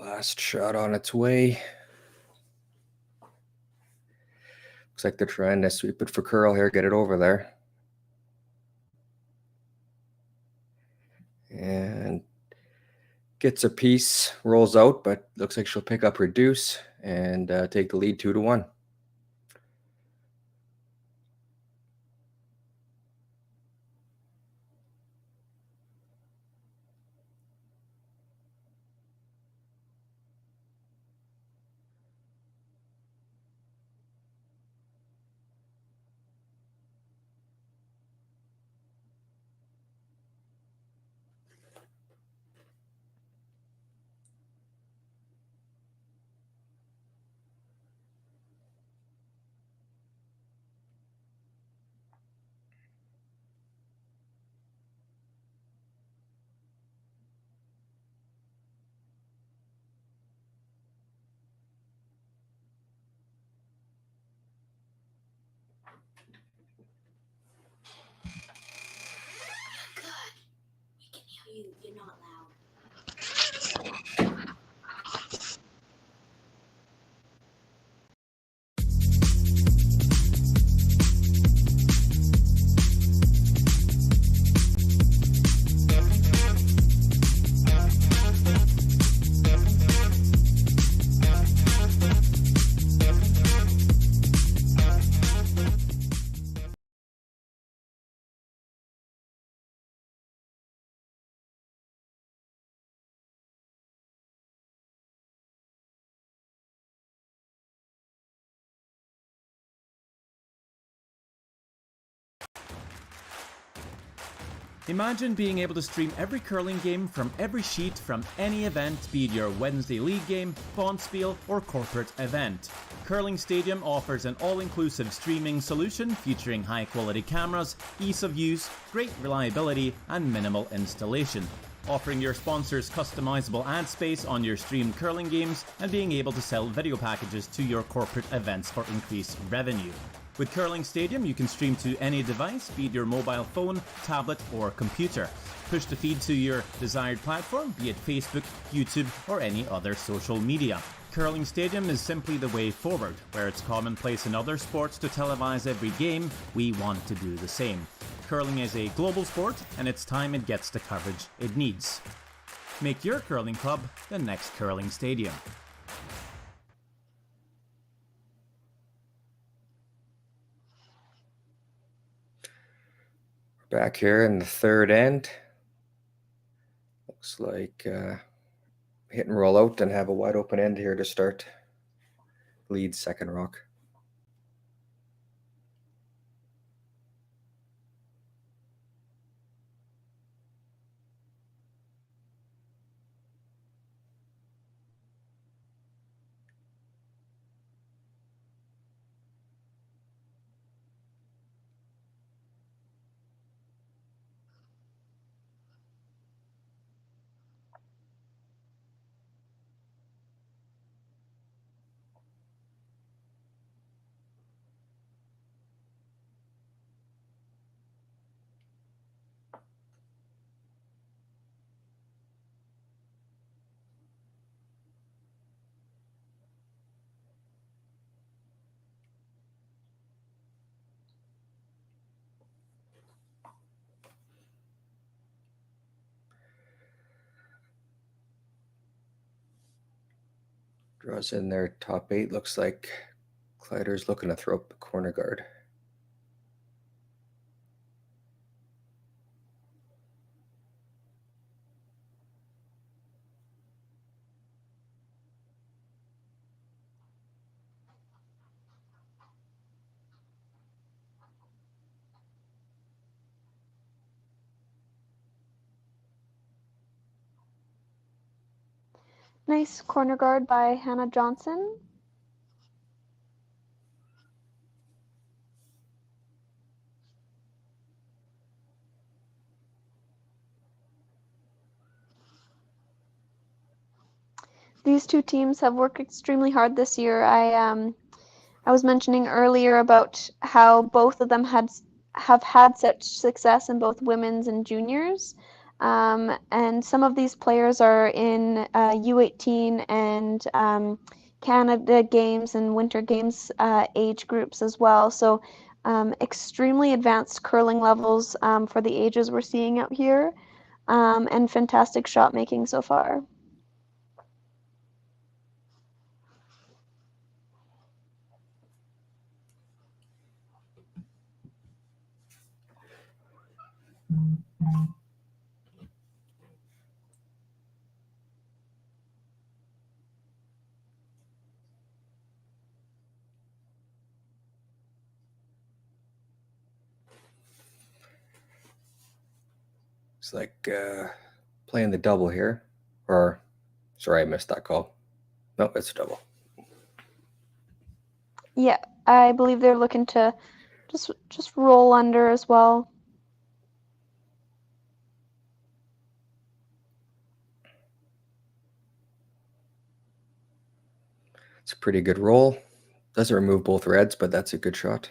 Last shot on its way. Looks like they're trying to sweep it for Curl here, get it over there. And gets a piece, rolls out, but looks like she'll pick up her deuce and take the lead 2-1. You're not loud. Imagine being able to stream every curling game from every sheet from any event, be it your Wednesday league game, bonspiel, or corporate event. Curling Stadium offers an all-inclusive streaming solution featuring high-quality cameras, ease of use, great reliability, and minimal installation. Offering your sponsors customizable ad space on your streamed curling games and being able to sell video packages to your corporate events for increased revenue. With Curling Stadium, you can stream to any device, be it your mobile phone, tablet, or computer. Push the feed to your desired platform, be it Facebook, YouTube, or any other social media. Curling Stadium is simply the way forward. Where it's commonplace in other sports to televise every game, we want to do the same. Curling is a global sport, and it's time it gets the coverage it needs. Make your curling club the next Curling Stadium. Back here in the third end. Looks like hit and roll out and have a wide open end here to start. Lead second rock. Draws in their top 8. Looks like Kleiter's looking to throw up the corner guard. Nice corner guard by Hannah Johnson. These two teams have worked extremely hard this year. I was mentioning earlier about how both of them have had such success in both women's and juniors. And some of these players are in U18 and Canada Games and Winter Games age groups as well. So extremely advanced curling levels for the ages we're seeing out here, and fantastic shot making so far. It's like playing the double here. Or, sorry, I missed that call. No, it's a double. Yeah, I believe they're looking to just roll under as well. It's a pretty good roll. Doesn't remove both reds, but that's a good shot.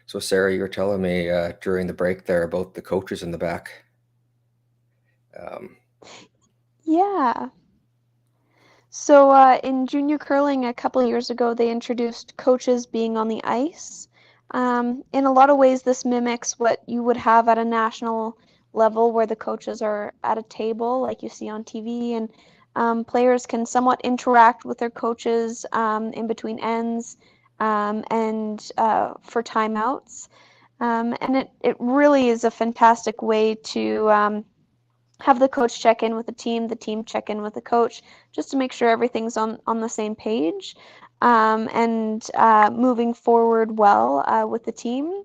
So, Sarah, you were telling me during the break there about the coaches in the back. Yeah. So in junior curling a couple of years ago, they introduced coaches being on the ice. In a lot of ways, this mimics what you would have at a national level where the coaches are at a table like you see on TV, and players can somewhat interact with their coaches in between ends and for timeouts. And it really is a fantastic way to have the coach check in with the team check in with the coach, just to make sure everything's on the same page, and moving forward well with the team.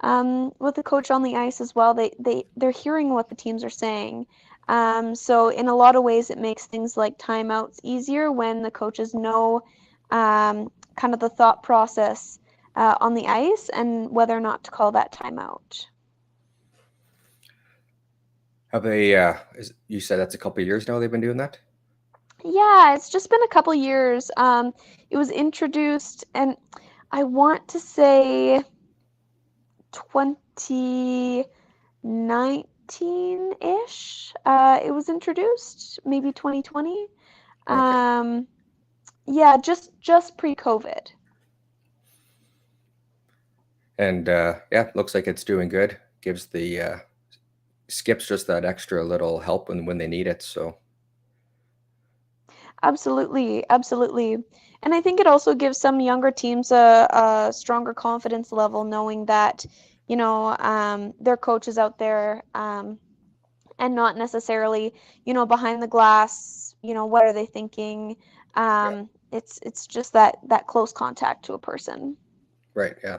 With the coach on the ice as well, they're hearing what the teams are saying. So in a lot of ways, it makes things like timeouts easier when the coaches know kind of the thought process on the ice and whether or not to call that timeout. Have they, you said that's a couple of years now they've been doing that? Yeah, it's just been a couple years. It was introduced, and I want to say 2019-ish. It was introduced, maybe 2020. Okay. Yeah, just pre-COVID. And yeah, looks like it's doing good. Gives the skips just that extra little help when they need it. So Absolutely, absolutely. And I think it also gives some younger teams a stronger confidence level, knowing that, their coach is out there, and not necessarily, behind the glass, what are they thinking? yeah, It's just that close contact to a person. right, yeah.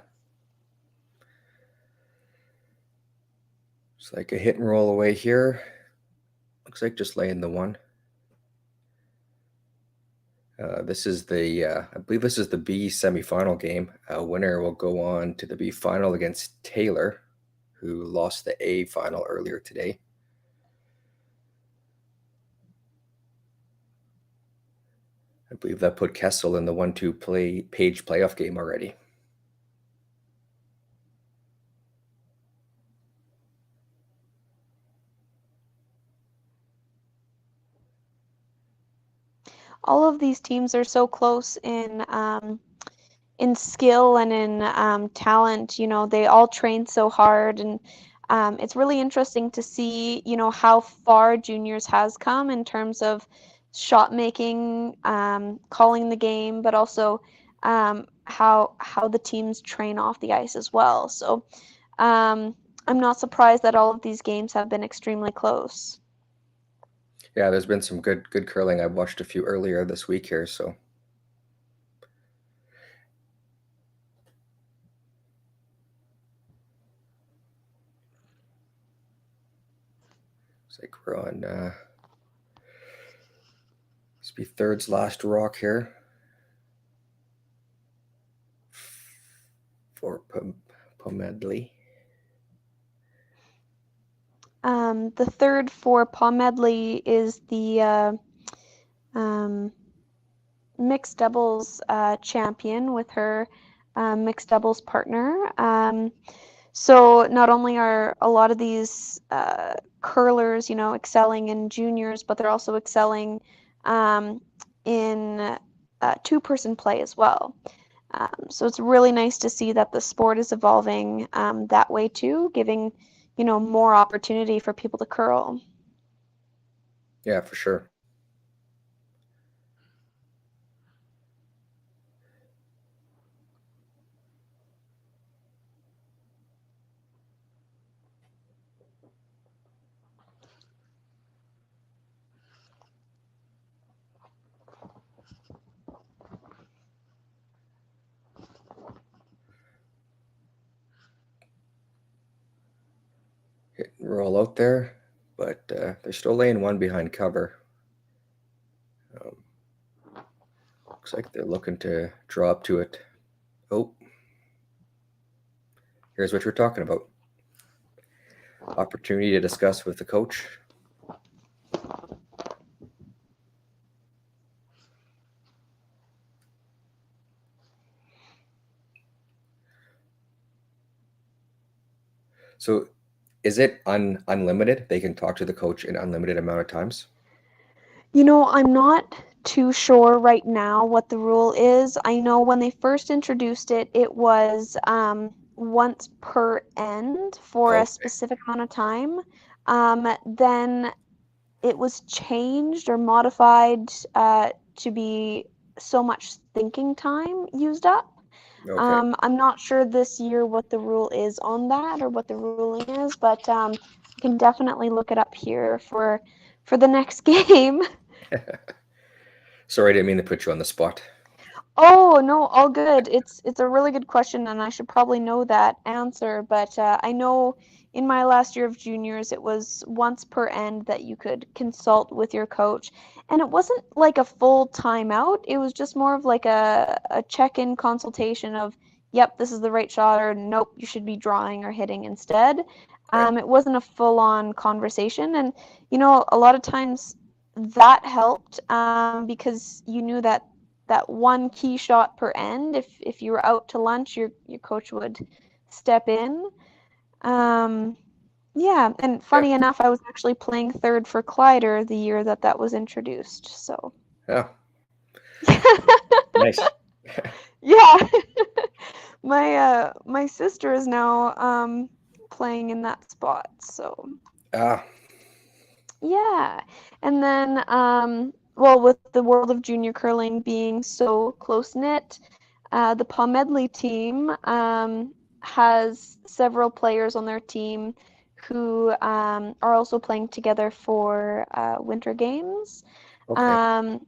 It's like a hit and roll away here. Looks like just laying the one. This is I believe this is the B semifinal game. Winner will go on to the B final against Taylor, who lost the A final earlier today. I believe that put Kessel in the 1-2 page playoff game already. All of these teams are so close in skill and in talent. They all train so hard, and it's really interesting to see, how far juniors has come in terms of shot making, calling the game, but also how the teams train off the ice as well. So I'm not surprised that all of these games have been extremely close. Yeah, there's been some good curling. I watched a few earlier this week here, so it's like we're on this be third's last rock here. for Pomedli. The third for Pomedli is the mixed doubles champion with her mixed doubles partner. So not only are a lot of these curlers, excelling in juniors, but they're also excelling in two-person play as well. So it's really nice to see that the sport is evolving that way too, giving, more opportunity for people to curl. Yeah, for sure. Hit and roll out there, but they're still laying one behind cover. Looks like they're looking to draw up to it. Oh, here's what you're talking about. Opportunity to discuss with the coach. So is it unlimited? They can talk to the coach an unlimited amount of times? I'm not too sure right now what the rule is. I know when they first introduced it, it was once per end for a Okay, specific amount of time. Then it was changed or modified to be so much thinking time used up. okay. I'm not sure this year what the rule is on that or what the ruling is, but I can definitely look it up here for the next game. Sorry, I didn't mean to put you on the spot. Oh, no, all good. It's a really good question, and I should probably know that answer, but I know in my last year of juniors, it was once per end that you could consult with your coach, and it wasn't like a full timeout. It was just more of like a check-in consultation of, yep, this is the right shot, or nope, you should be drawing or hitting instead. Right, It wasn't a full-on conversation, and a lot of times that helped because you knew that one key shot per end. If you were out to lunch, your coach would step in. Yeah, and yeah, funny enough, I was actually playing third for Kleiter the year that was introduced. So yeah. Nice. yeah, my sister is now playing in that spot. So Ah, yeah, and then well, with the world of junior curling being so close knit, the Pomedli team has several players on their team who are also playing together for winter games. okay. Um,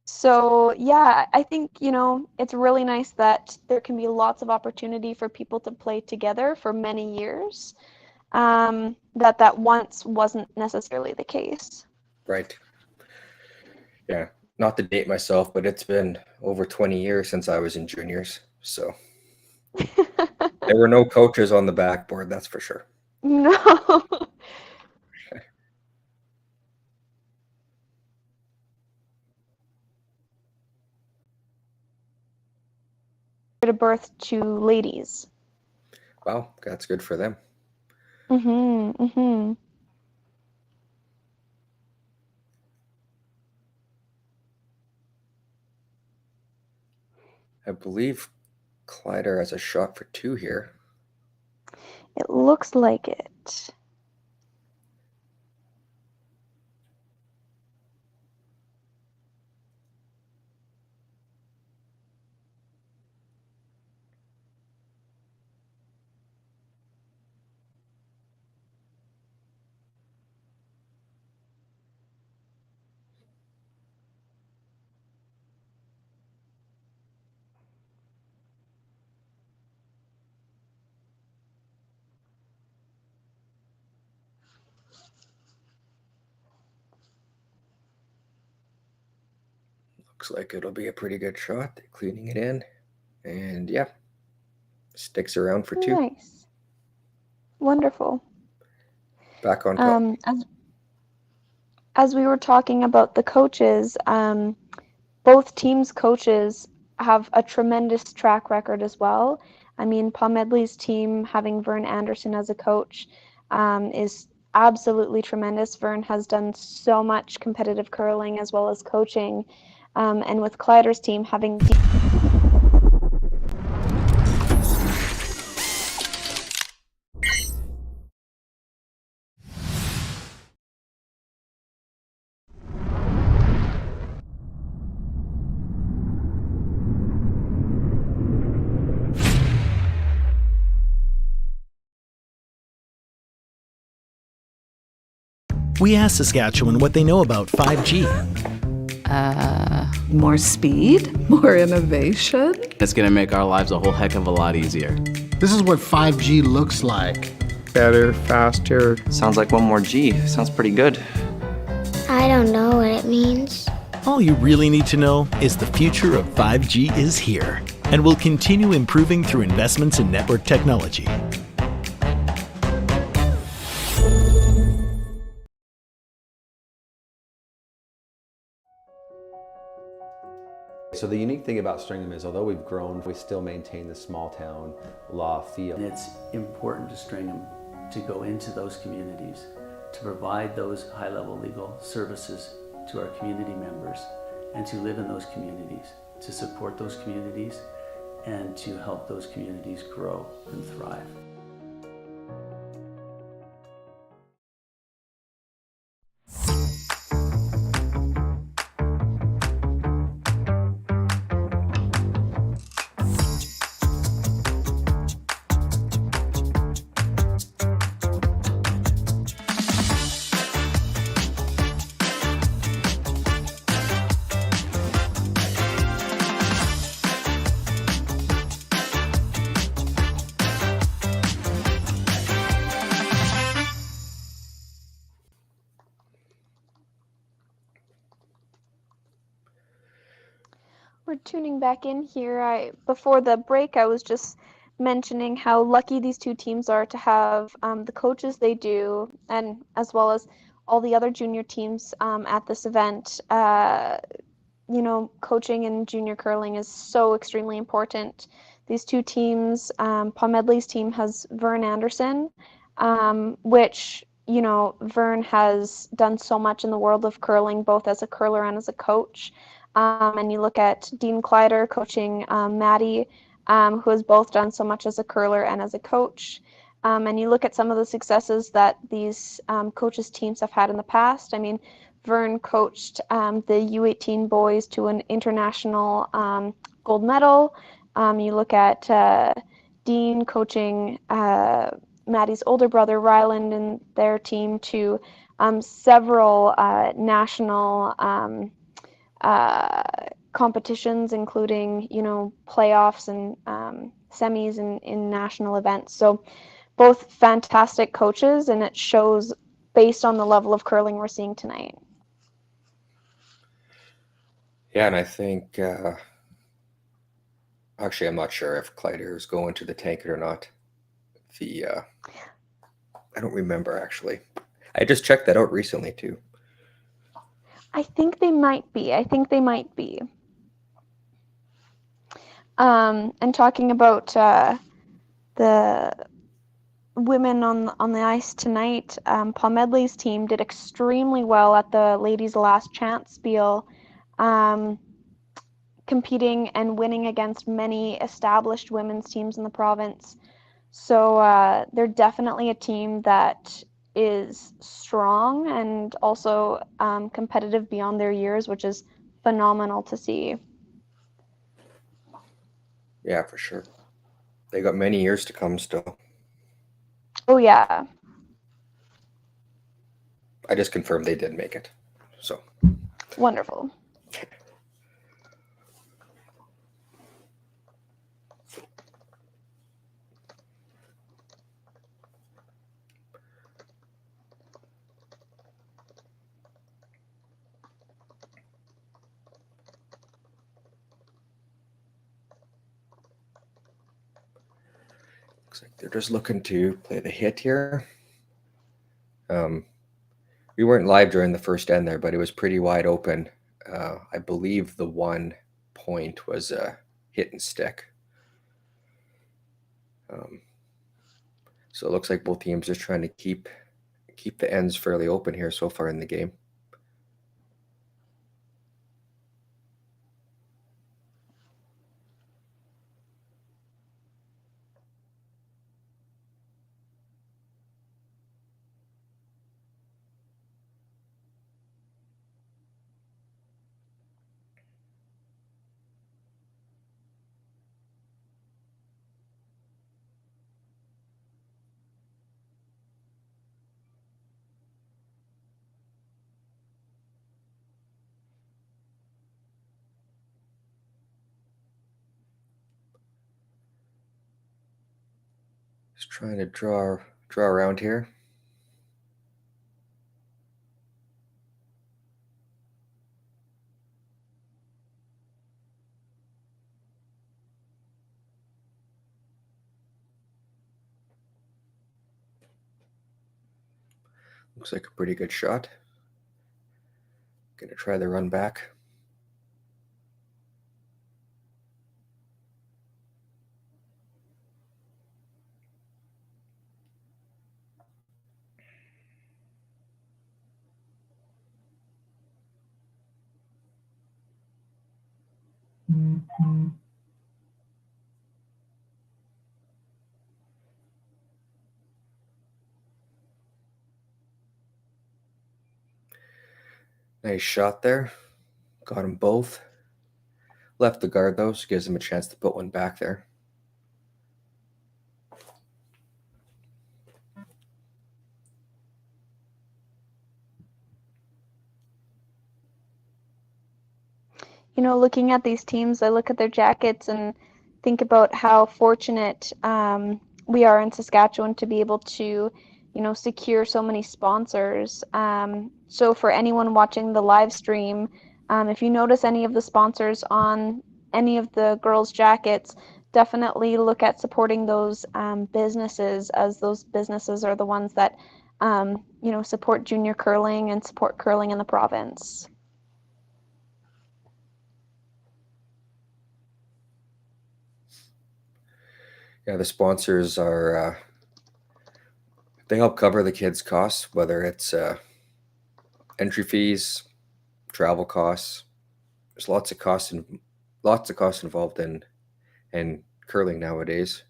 so yeah, I think it's really nice that there can be lots of opportunity for people to play together for many years. That once wasn't necessarily the case. Right. Yeah. Not to date myself, but it's been over 20 years since I was in juniors. So there were no coaches on the backboard, that's for sure. No. To birth to ladies. Wow, that's good for them. Mhm. Mhm. I believe Kleiter has a shot for two here. It looks like it. Looks like it'll be a pretty good shot. They're cleaning it in. And yeah, sticks around for 2. Nice. Wonderful. Back on top. As we were talking about the coaches, both teams' coaches have a tremendous track record as well. I mean, Pomedli's team, having Vern Anderson as a coach, is absolutely tremendous. Vern has done so much competitive curling as well as coaching. And with Kleiter's team, having We asked Saskatchewan what they know about 5G. More speed, more innovation. It's going to make our lives a whole heck of a lot easier. This is what 5G looks like. Better, faster. Sounds like one more G. Sounds pretty good. I don't know what it means. All you really need to know is the future of 5G is here and will continue improving through investments in network technology. So the unique thing about Stringham is, although we've grown, we still maintain the small town law feel. And it's important to Stringham to go into those communities, to provide those high-level legal services to our community members, and to live in those communities, to support those communities, and to help those communities grow and thrive. We're tuning back in here. Before the break, I was just mentioning how lucky these two teams are to have the coaches they do, and as well as all the other junior teams at this event. You know, coaching in junior curling is so extremely important. These two teams, Pomedli's team has Vern Anderson, which, you know, Vern has done so much in the world of curling, both as a curler and as a coach. And you look at Dean Kleiter coaching Maddie, who has both done so much as a curler and as a coach. And you look at some of the successes that these coaches' teams have had in the past. I mean, Vern coached the U18 boys to an international gold medal. You look at Dean coaching Maddie's older brother, Ryland, and their team to several national competitions, including, you know, playoffs and semis in national events. So both fantastic coaches, and it shows based on the level of curling we're seeing tonight. Yeah, and I think, actually, I'm not sure if Kleiter is going to the Tankard or not. I don't remember, actually. I just checked that out recently, too. I think they might be. And talking about the women on the ice tonight, Pomedli's team did extremely well at the Ladies Last Chance Spiel, competing and winning against many established women's teams in the province. So they're definitely a team that is strong and also competitive beyond their years, which is phenomenal to see. Yeah, for sure. They got many years to come still. Oh, yeah. I just confirmed they did make it. So Wonderful. Looks like they're just looking to play the hit here. We weren't live during the first end there, but it was pretty wide open. I believe the 1 point was a hit and stick. So it looks like both teams just trying to keep the ends fairly open here so far in the game. Just trying to draw around here. Looks like a pretty good shot. Gonna try the run back. Nice shot there. Got them both. Left the guard though, so gives him a chance to put one back there. You know, looking at these teams, I look at their jackets and think about how fortunate we are in Saskatchewan to be able to, you know, secure so many sponsors. So for anyone watching the live stream, if you notice any of the sponsors on any of the girls' jackets, definitely look at supporting those businesses, as those businesses are the ones that, you know, support junior curling and support curling in the province. Yeah, the sponsors are, they help cover the kids' costs, whether it's entry fees, travel costs. There's lots of costs involved in curling nowadays.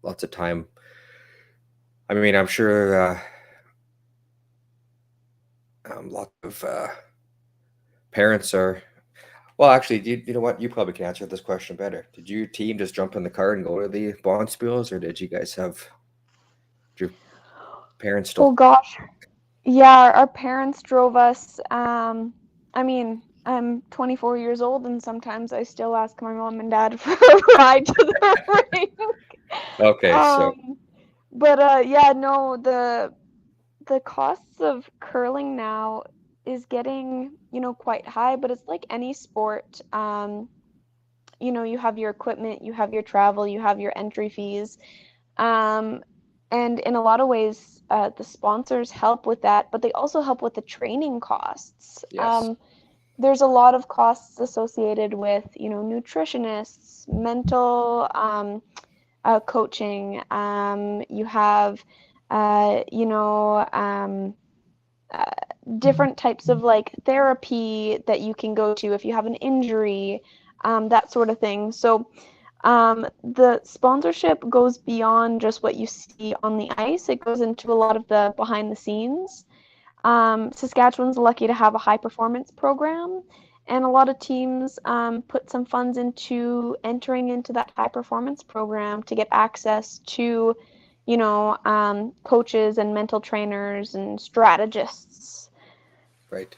Lots of time. I mean, I'm sure lots of parents are. Well, actually, you know what? You probably can answer this question better. Did your team just jump in the car and go to the Bonspiels, or did you guys have your parents still? Oh gosh. Yeah, our parents drove us. I mean, I'm 24 years old, and sometimes I still ask my mom and dad for a ride to the rink. Okay, so But yeah, no, the costs of curling now is getting, you know, quite high, but it's like any sport. You know, you have your equipment, you have your travel, you have your entry fees. And in a lot of ways, the sponsors help with that, but they also help with the training costs. yes. There's a lot of costs associated with, you know, nutritionists, mental coaching. You have, you know, different types of like therapy that you can go to if you have an injury, that sort of thing. So the sponsorship goes beyond just what you see on the ice. It goes into a lot of the behind the scenes. Saskatchewan's lucky to have a high performance program, and a lot of teams put some funds into entering into that high performance program to get access to, you know, coaches and mental trainers and strategists. Right.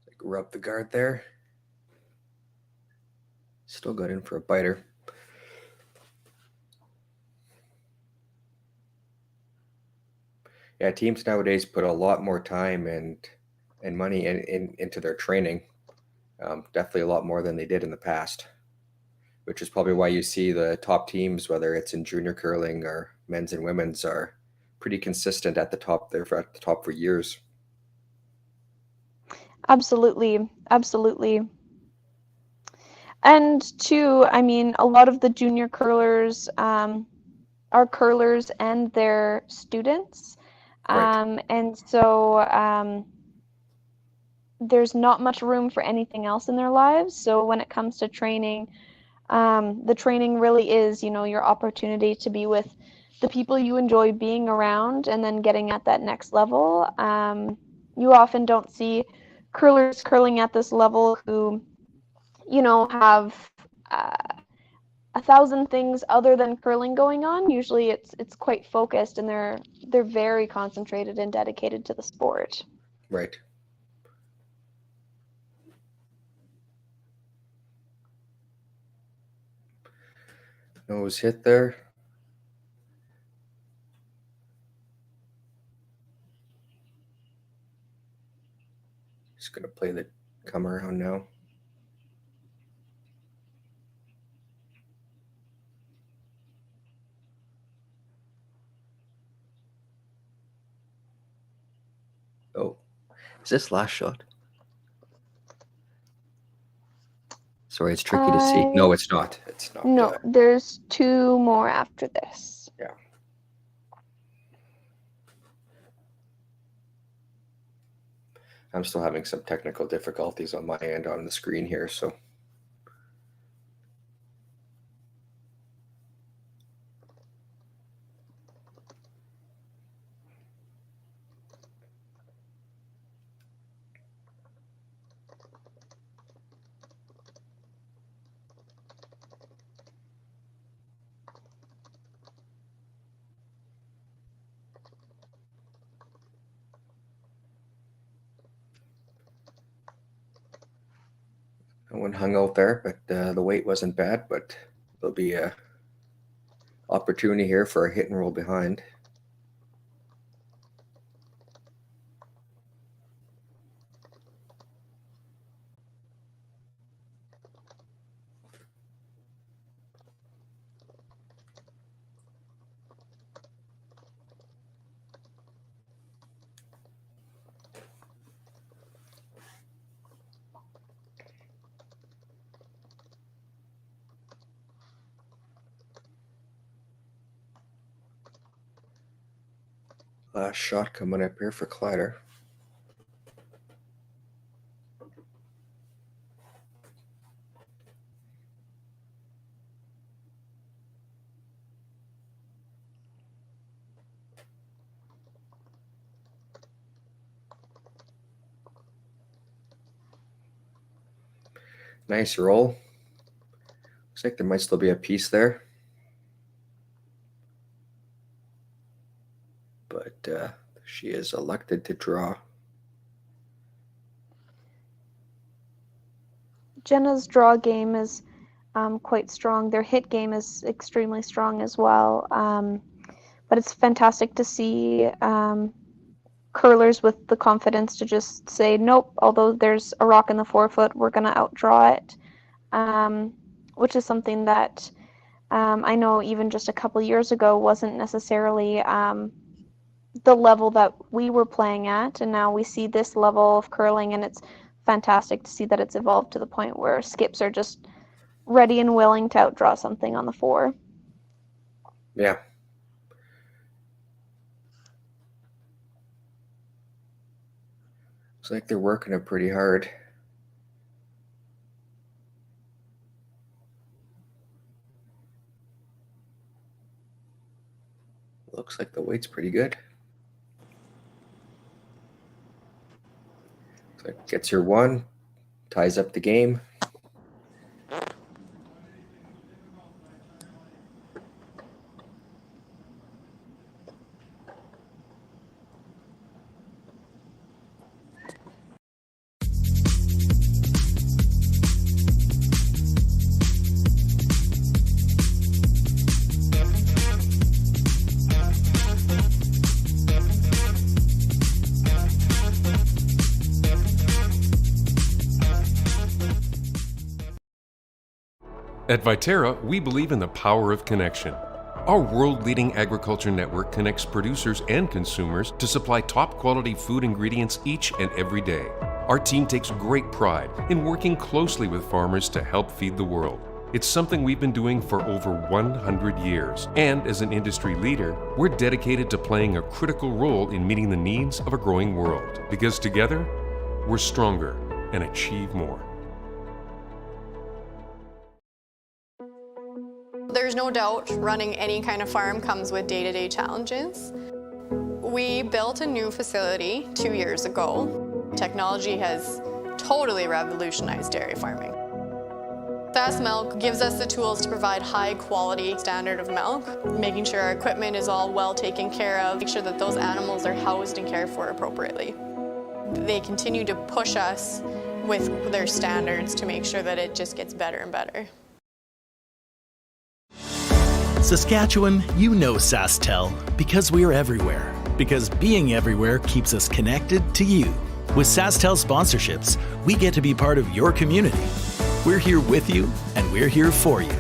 Like rub the guard there. Still got in for a biter. Yeah, teams nowadays put a lot more time and money into their training. Definitely a lot more than they did in the past, which is probably why you see the top teams, whether it's in junior curling or men's and women's, are pretty consistent at the top. They're at the top for years. Absolutely. Absolutely. And too, I mean, a lot of the junior curlers are curlers and their students. Right. And so there's not much room for anything else in their lives. So when it comes to training, the training really is, your opportunity to be with the people you enjoy being around and then getting at that next level. You often don't see curlers curling at this level who, have 1,000 things other than curling going on. Usually it's quite focused, and they're very concentrated and dedicated to the sport. Right. Nose hit there. Just going to play the come around now. Oh, is this last shot? Sorry, it's tricky to see. No, it's not. It's not. No, there's 2 more after this. Yeah. I'm still having some technical difficulties on my end on the screen here, so. No one hung out there, but the weight wasn't bad, but there'll be a opportunity here for a hit and roll behind. Last shot coming up here for Kleiter. Nice roll. Looks like there might still be a piece there. But she is elected to draw. Jenna's draw game is quite strong. Their hit game is extremely strong as well. But it's fantastic to see curlers with the confidence to just say, nope, although there's a rock in the forefoot, we're going to outdraw it, which is something that I know even just a couple years ago wasn't necessarily the level that we were playing at, and now we see this level of curling, and it's fantastic to see that it's evolved to the point where skips are just ready and willing to outdraw something on the 4. Yeah. Looks like they're working it pretty hard. Looks like the weight's pretty good. Looks like gets her 1, ties up the game. At Viterra, we believe in the power of connection. Our world-leading agriculture network connects producers and consumers to supply top-quality food ingredients each and every day. Our team takes great pride in working closely with farmers to help feed the world. It's something we've been doing for over 100 years. And as an industry leader, we're dedicated to playing a critical role in meeting the needs of a growing world. Because together, we're stronger and achieve more. There's no doubt running any kind of farm comes with day-to-day challenges. We built a new facility 2 years ago. Technology has totally revolutionized dairy farming. Sask Milk gives us the tools to provide high quality standard of milk, making sure our equipment is all well taken care of, make sure that those animals are housed and cared for appropriately. They continue to push us with their standards to make sure that it just gets better and better. Saskatchewan, you know SaskTel because we're everywhere. Because being everywhere keeps us connected to you. With SaskTel sponsorships, we get to be part of your community. We're here with you, and we're here for you.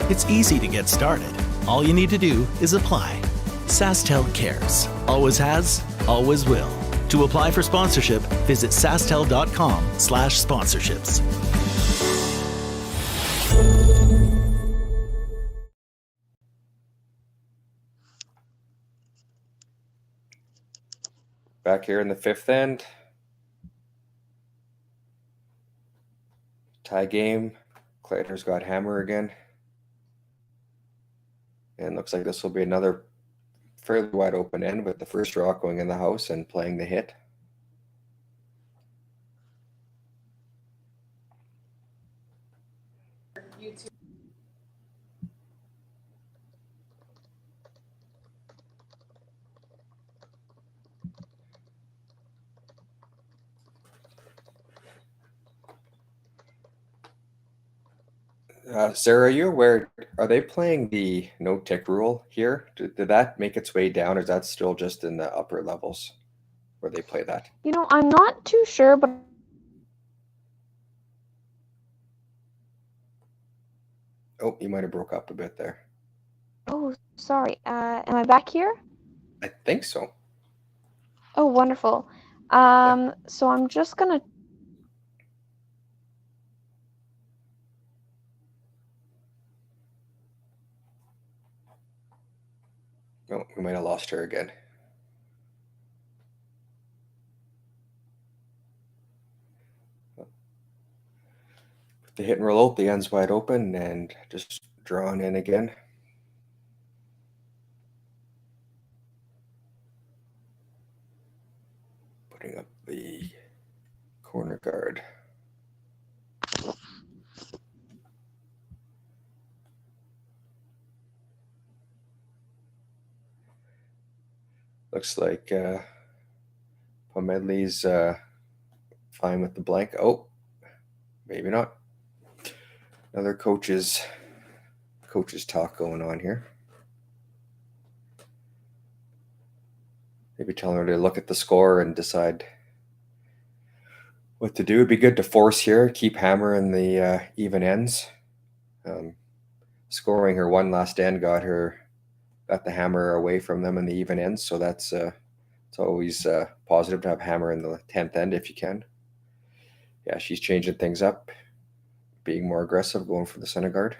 It's easy to get started. All you need to do is apply. SaskTel cares. Always has, always will. To apply for sponsorship, visit sastel.com/sponsorships. Back here in the fifth end. Tie game. Kleiter's got hammer again. And looks like this will be another fairly wide open end with the first rock going in the house and playing the hit. Sarah, are you aware, are they playing the no tick rule here? Did that make its way down, or is that still just in the upper levels where they play that? You know, I'm not too sure, but Oh, you might have broke up a bit there. oh, sorry. Am I back here? I think so. Oh, wonderful. So I'm just gonna Oh, we might have lost her again. Put the hit and roll out, the end's wide open and just drawn in again. Putting up the corner guard. Looks like Pomedli's fine with the blank. Oh, maybe not. Another coach's talk going on here. Maybe telling her to look at the score and decide what to do. It'd be good to force here, keep hammering the even ends. Scoring her one last end got the hammer away from them in the even ends, so that's it's always positive to have hammer in the 10th end if you can. Yeah, she's changing things up, being more aggressive, going for the center guard.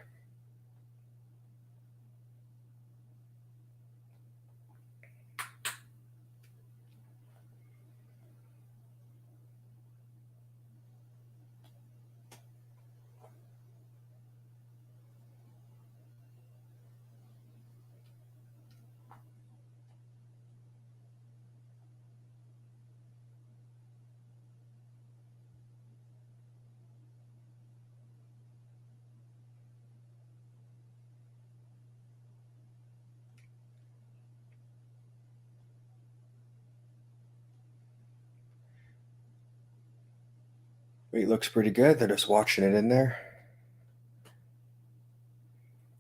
Weight looks pretty good. They're just watching it in there.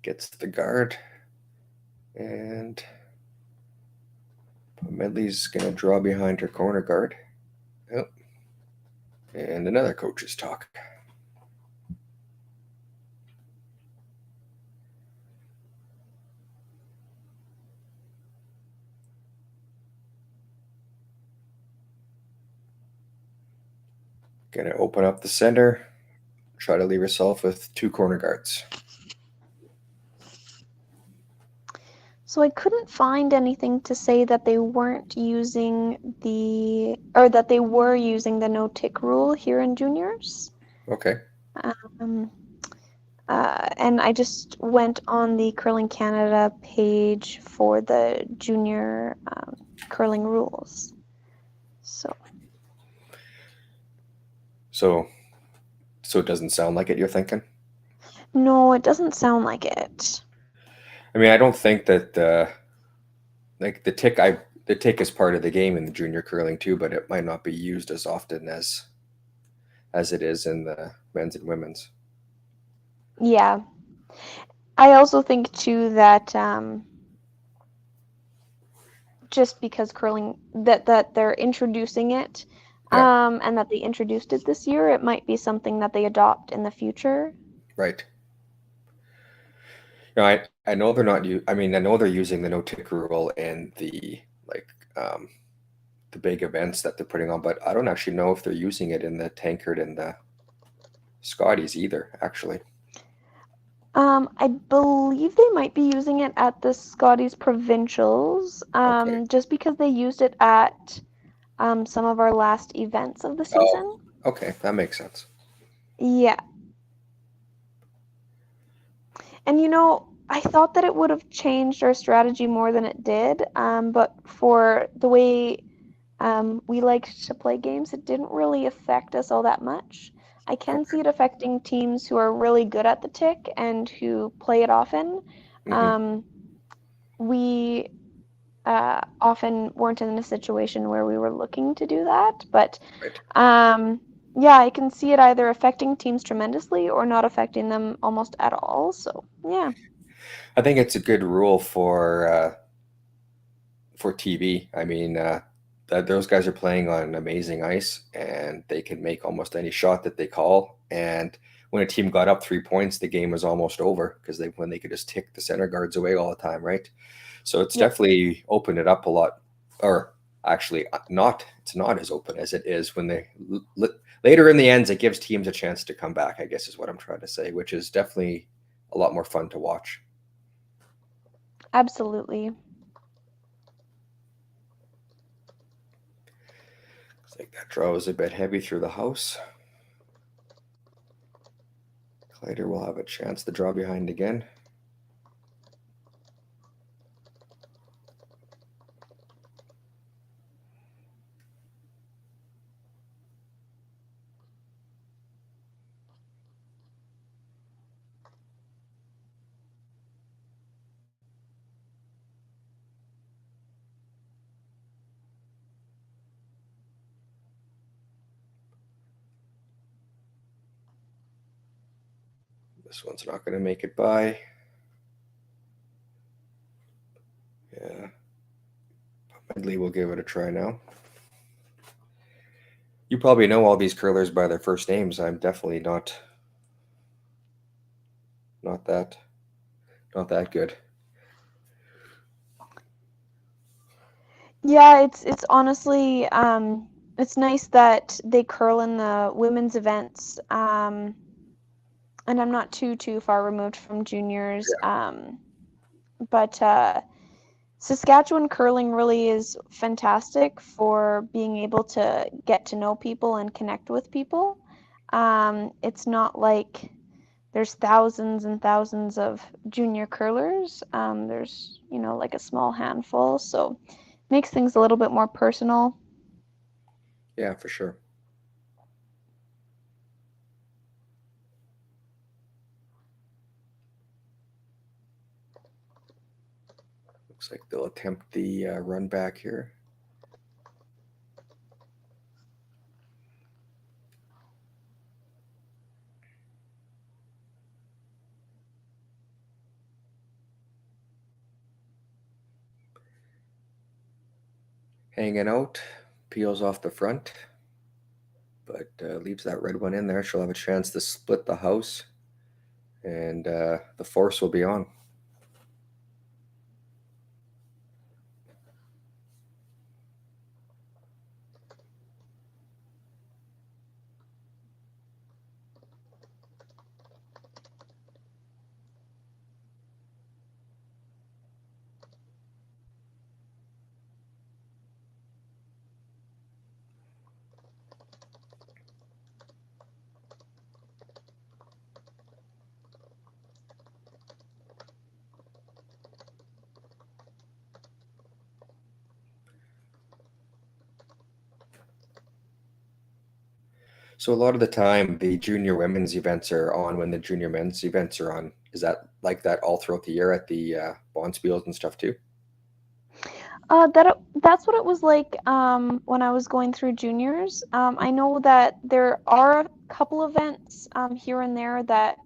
Gets the guard. And Pomedli's going to draw behind her corner guard. Oh. And another coach's talk. Gonna open up the center. Try to leave yourself with 2 corner guards. So I couldn't find anything to say that they weren't using that they were using the no tick rule here in juniors. Okay. And I just went on the Curling Canada page for the junior curling rules. So it doesn't sound like it, you're thinking? No, it doesn't sound like it. I mean, I don't think that like the tick is part of the game in the junior curling too, but it might not be used as often as it is in the men's and women's. Yeah. I also think too that just because curling that they're introducing it, and that they introduced it this year, it might be something that they adopt in the future. Right. No, I know they're not. I mean, I know they're using the no tick rule and the big events that they're putting on, but I don't actually know if they're using it in the tankard and the Scotties either. Actually. I believe they might be using it at the Scotties Provincials, just because they used it at some of our last events of the season. Oh, okay, that makes sense. Yeah. And I thought that it would have changed our strategy more than it did, but for the way we like to play games, it didn't really affect us all that much. I can see it affecting teams who are really good at the tick and who play it often. We often weren't in a situation where we were looking to do that, but yeah, I can see it either affecting teams tremendously or not affecting them almost at all. So yeah, I think it's a good rule for TV. I mean, those guys are playing on amazing ice, and they can make almost any shot that they call. And when a team got up 3 points, the game was almost over because when they could just tick the center guards away all the time, right? So it's definitely opened it up a lot. Or actually, it's not as open as it is when they later in the ends. It gives teams a chance to come back, I guess is what I'm trying to say, which is definitely a lot more fun to watch. Absolutely. Looks like that draw was a bit heavy through the house. Kleiter will have a chance to draw behind again. This one's not going to make it by. Yeah. Pomedli will give it a try now. You probably know all these curlers by their first names. I'm definitely not that good. Yeah, it's honestly it's nice that they curl in the women's events, and I'm not too far removed from juniors, but Saskatchewan curling really is fantastic for being able to get to know people and connect with people. It's not like there's thousands and thousands of junior curlers. There's like a small handful, so makes things a little bit more personal. Yeah, for sure. Looks like they'll attempt the run back here. Hanging out, peels off the front, but leaves that red one in there. She'll have a chance to split the house, and the force will be on. So a lot of the time, the junior women's events are on when the junior men's events are on. Is that like that all throughout the year at the Bonspiels and stuff too? That's what it was like when I was going through juniors. I know that there are a couple events here and there that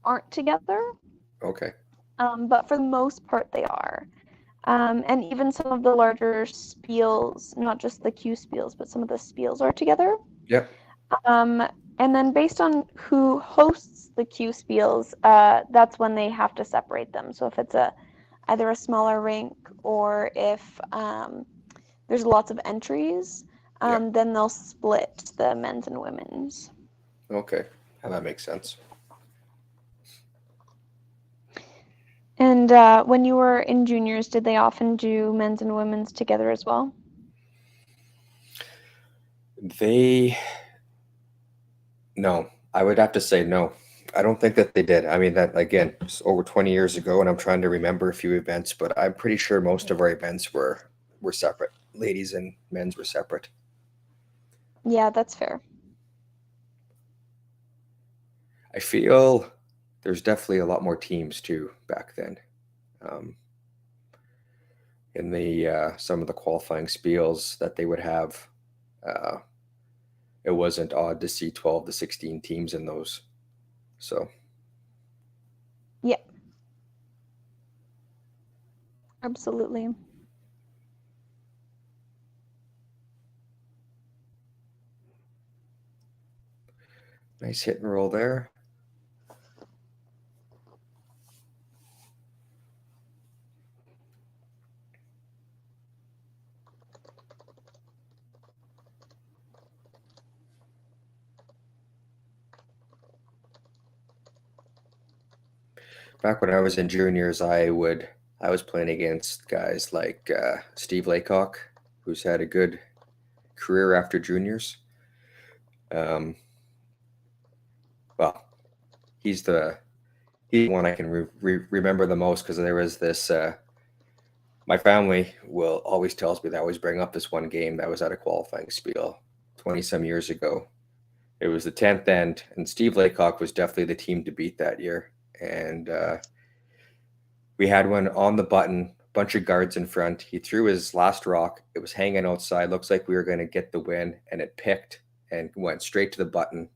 aren't together, Okay. but for the most part they are. And even some of the larger spiels, not just the Q spiels, but some of the spiels are together. Yep. And then based on who hosts the Q spiels, that's when they have to separate them. So if it's either a smaller rink or if there's lots of entries, then they'll split the men's and women's. Okay. Yeah, that makes sense. And when you were in juniors, did they often do men's and women's together as well? No, I would have to say no. I don't think that they did. I mean, that again, it's over 20 years ago, and I'm trying to remember a few events, but I'm pretty sure most of our events were separate. Ladies and men's were separate. Yeah, that's fair. I feel there's definitely a lot more teams too back then. In the some of the qualifying spiels that they would have, it wasn't odd to see 12 to 16 teams in those. So. Yeah. Absolutely. Nice hit and roll there. Back when I was in juniors, I was playing against guys like Steve Laycock, who's had a good career after juniors. Well, he's the one I can remember the most because there was this. My family will always tells me they always bring up this one game that was at a qualifying spiel 20-some years ago. It was the 10th end, and Steve Laycock was definitely the team to beat that year. And we had one on the button, bunch of guards in front. He threw his last rock. It was hanging outside. Looks like we were going to get the win, and it picked and went straight to the button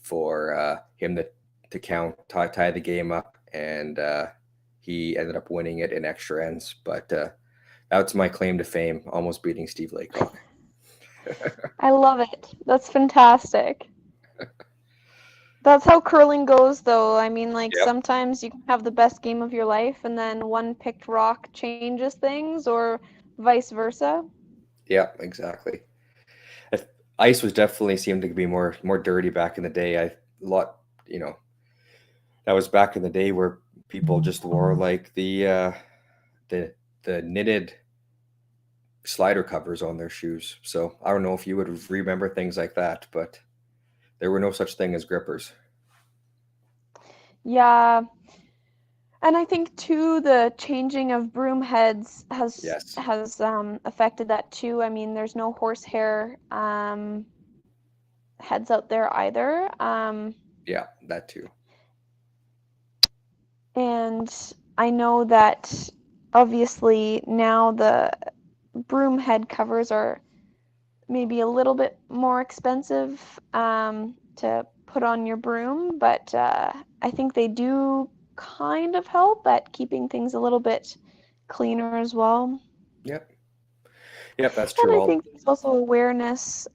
for him to count, tie the game up, and he ended up winning it in extra ends. But that's my claim to fame, almost beating Steve Laycock. I love it. That's fantastic. That's how curling goes, though. I mean, like, sometimes you can have the best game of your life, and then one picked rock changes things, or vice versa. Yeah, exactly. Ice was definitely seemed to be more dirty back in the day. That was back in the day where people just wore like the knitted slider covers on their shoes. So I don't know if you would remember things like that, but there were no such thing as grippers. Yeah. And I think too the changing of broom heads has affected that too. I mean, there's no horsehair heads out there either. Yeah, that too. And I know that obviously now the broom head covers are maybe a little bit more expensive to put on your broom, but I think they do kind of help at keeping things a little bit cleaner as well. Yep, that's true. And I think there's also awareness.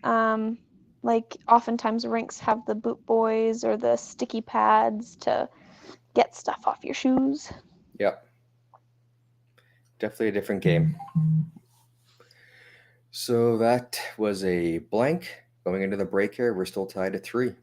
Like oftentimes rinks have the boot boys or the sticky pads to get stuff off your shoes. Yep. Definitely a different game. So that was a blank. Going into the break here, we're still tied at 3.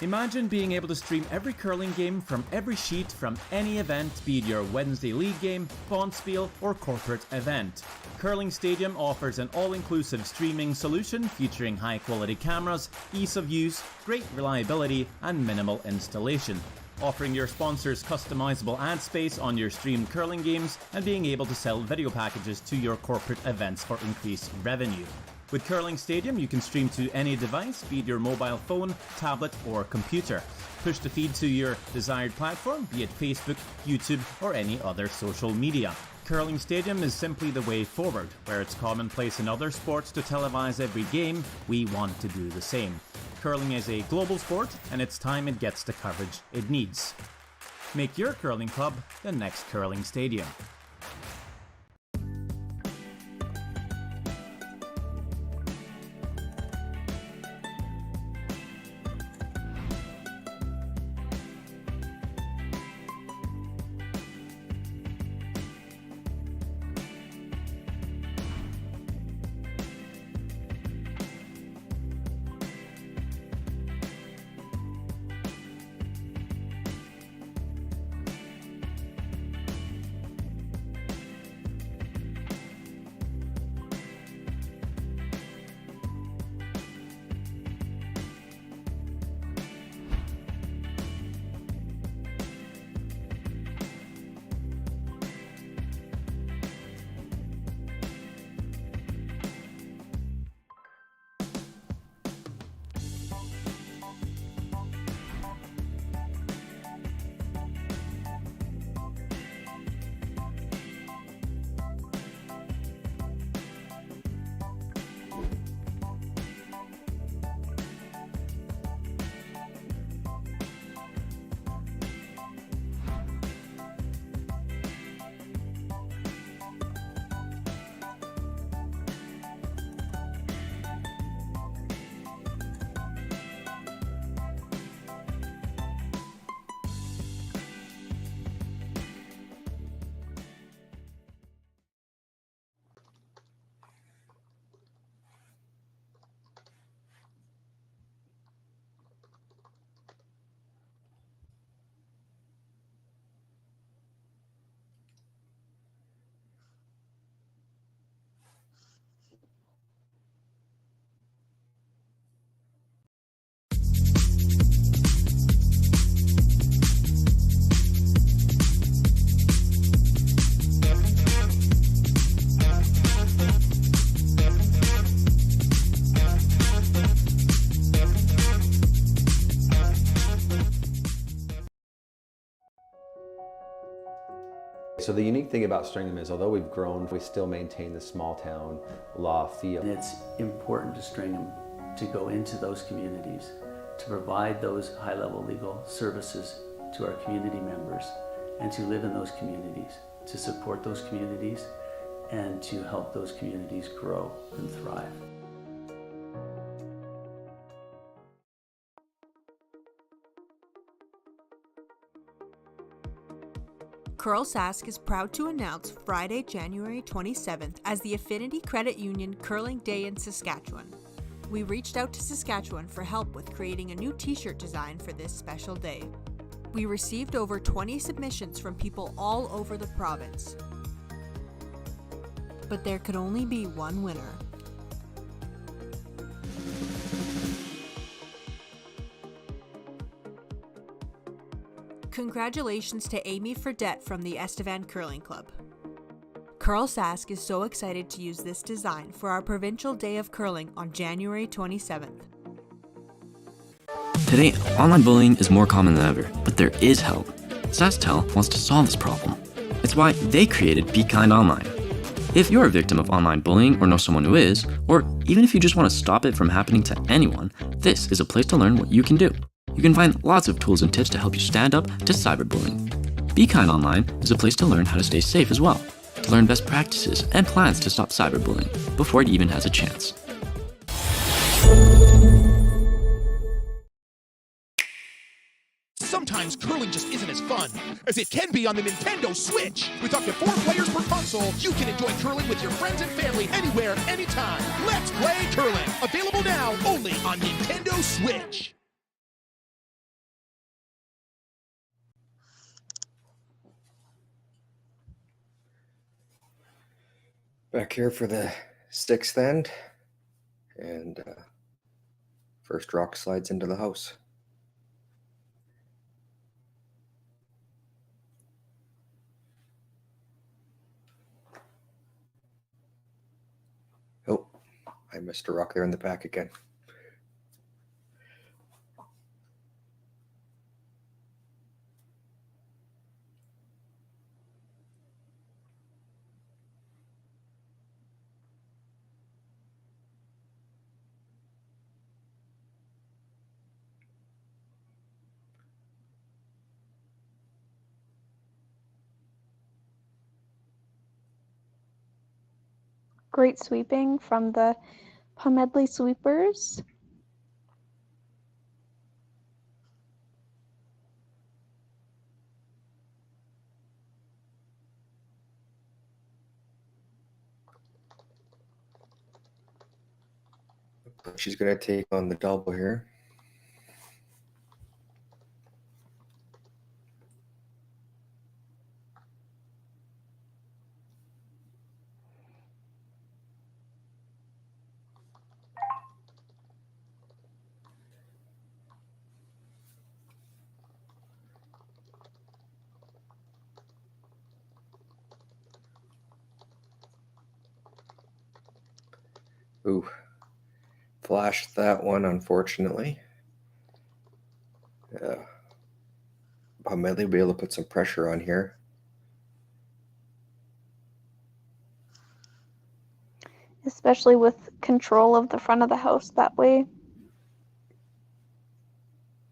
Imagine being able to stream every curling game from every sheet from any event, be it your Wednesday league game, bonspiel, or corporate event. Curling Stadium offers an all-inclusive streaming solution featuring high-quality cameras, ease of use, great reliability, and minimal installation. Offering your sponsors customizable ad space on your streamed curling games and being able to sell video packages to your corporate events for increased revenue. With Curling Stadium, you can stream to any device, be it your mobile phone, tablet, or computer. Push the feed to your desired platform, be it Facebook, YouTube, or any other social media. Curling Stadium is simply the way forward. Where it's commonplace in other sports to televise every game, we want to do the same. Curling is a global sport, and it's time it gets the coverage it needs. Make your curling club the next Curling Stadium. So the unique thing about Stringham is, although we've grown, we still maintain the small town law feel. And it's important to Stringham to go into those communities, to provide those high-level legal services to our community members, and to live in those communities, to support those communities, and to help those communities grow and thrive. CURLSASK is proud to announce Friday, January 27th as the Affinity Credit Union Curling Day in Saskatchewan. We reached out to Saskatchewan for help with creating a new t-shirt design for this special day. We received over 20 submissions from people all over the province. But there could only be one winner. Congratulations to Amy Fredette from the Estevan Curling Club. CURLSASK is so excited to use this design for our Provincial Day of Curling on January 27th. Today, online bullying is more common than ever, but there is help. SaskTel wants to solve this problem. It's why they created Be Kind Online. If you're a victim of online bullying or know someone who is, or even if you just want to stop it from happening to anyone, this is a place to learn what you can do. You can find lots of tools and tips to help you stand up to cyberbullying. Be Kind Online is a place to learn how to stay safe as well, to learn best practices and plans to stop cyberbullying before it even has a chance. Sometimes curling just isn't as fun as it can be on the Nintendo Switch. With up to 4 players per console, you can enjoy curling with your friends and family anywhere, anytime. Let's play curling. Available now only on Nintendo Switch. Back here for the 6th end, and first rock slides into the house. Oh, I missed a rock there in the back again. Great sweeping from the Pomedli sweepers. She's going to take on the double here. Ooh, flashed that one, unfortunately. Pomedli will be able to put some pressure on here. Especially with control of the front of the house that way.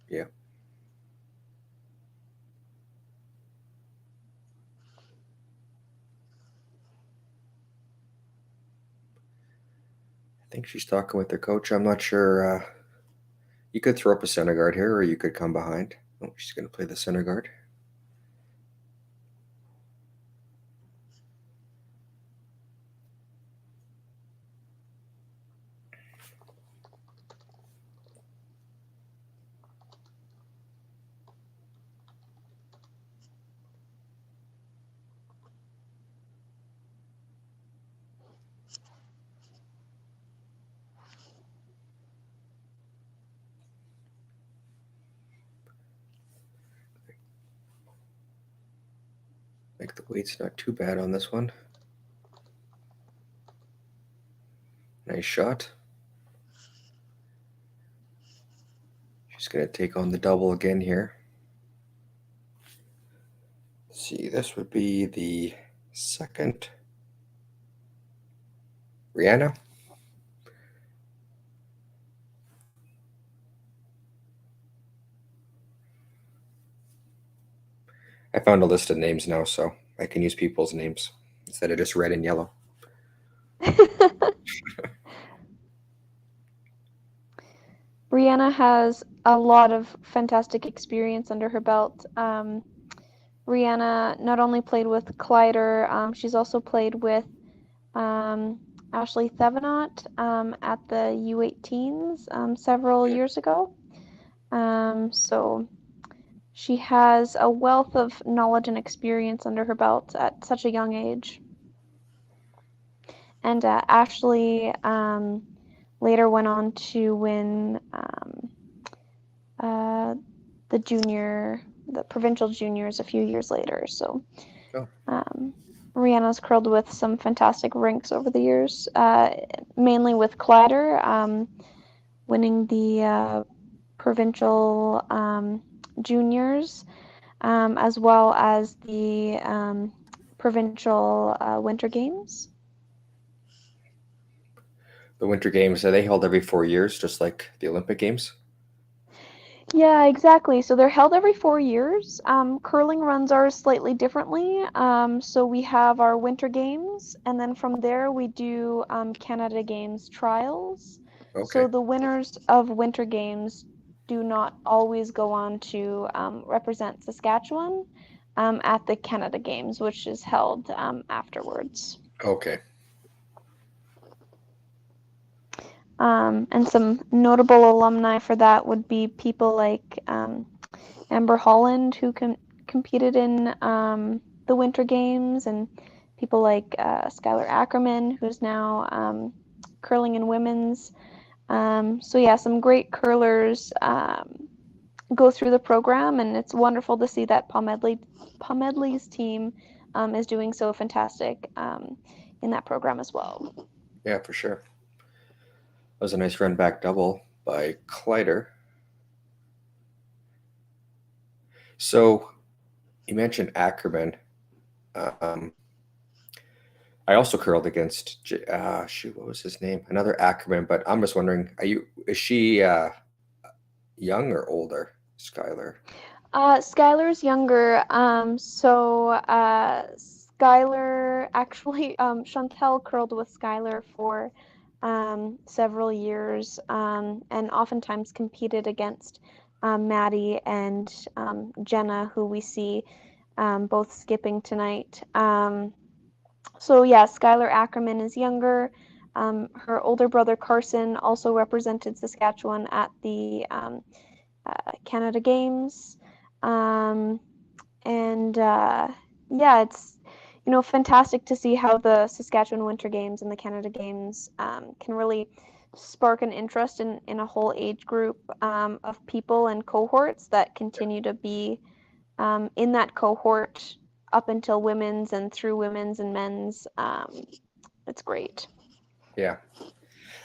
Yeah. I think she's talking with her coach. I'm not sure. You could throw up a center guard here, or you could come behind. Oh, she's going to play the center guard. I think the weight's not too bad on this one. Nice shot. She's going to take on the double again here. Let's see, this would be the second. Rihanna. I found a list of names now, so I can use people's names instead of just red and yellow. Rihanna has a lot of fantastic experience under her belt. Rihanna not only played with Kleiter, she's also played with Ashley Thevenot at the U18s several years ago. So she has a wealth of knowledge and experience under her belt at such a young age. And Ashley later went on to win the provincial juniors a few years later. So Rihanna's curled with some fantastic rinks over the years, mainly with Kleiter, winning the provincial juniors, as well as the provincial winter games. The Winter Games, are they held every 4 years, just like the Olympic Games? Yeah, exactly. So they're held every 4 years. Curling runs ours slightly differently. So we have our Winter Games, and then from there we do Canada Games trials. Okay. So the winners of Winter Games do not always go on to represent Saskatchewan at the Canada Games, which is held afterwards. Okay. And some notable alumni for that would be people like Amber Holland, who competed in the Winter Games, and people like Skylar Ackerman, who's now curling in women's. So yeah, some great curlers go through the program, and it's wonderful to see that Pomedli's team is doing so fantastic in that program as well. Yeah, for sure. That was a nice run back double by Kleiter. So you mentioned Ackerman. I also curled against shoot, what was his name? Another Ackerman, but I'm just wondering, is she young or older, Skylar? Skylar's younger. Skylar actually, Chantel curled with Skylar for several years, and oftentimes competed against Maddie and Jenna, who we see both skipping tonight. So yeah, Skylar Ackerman is younger. Her older brother Carson also represented Saskatchewan at the Canada Games. Yeah, it's fantastic to see how the Saskatchewan Winter Games and the Canada Games can really spark an interest in a whole age group of people and cohorts that continue to be in that cohort up until women's and through women's and men's. It's great. Yeah.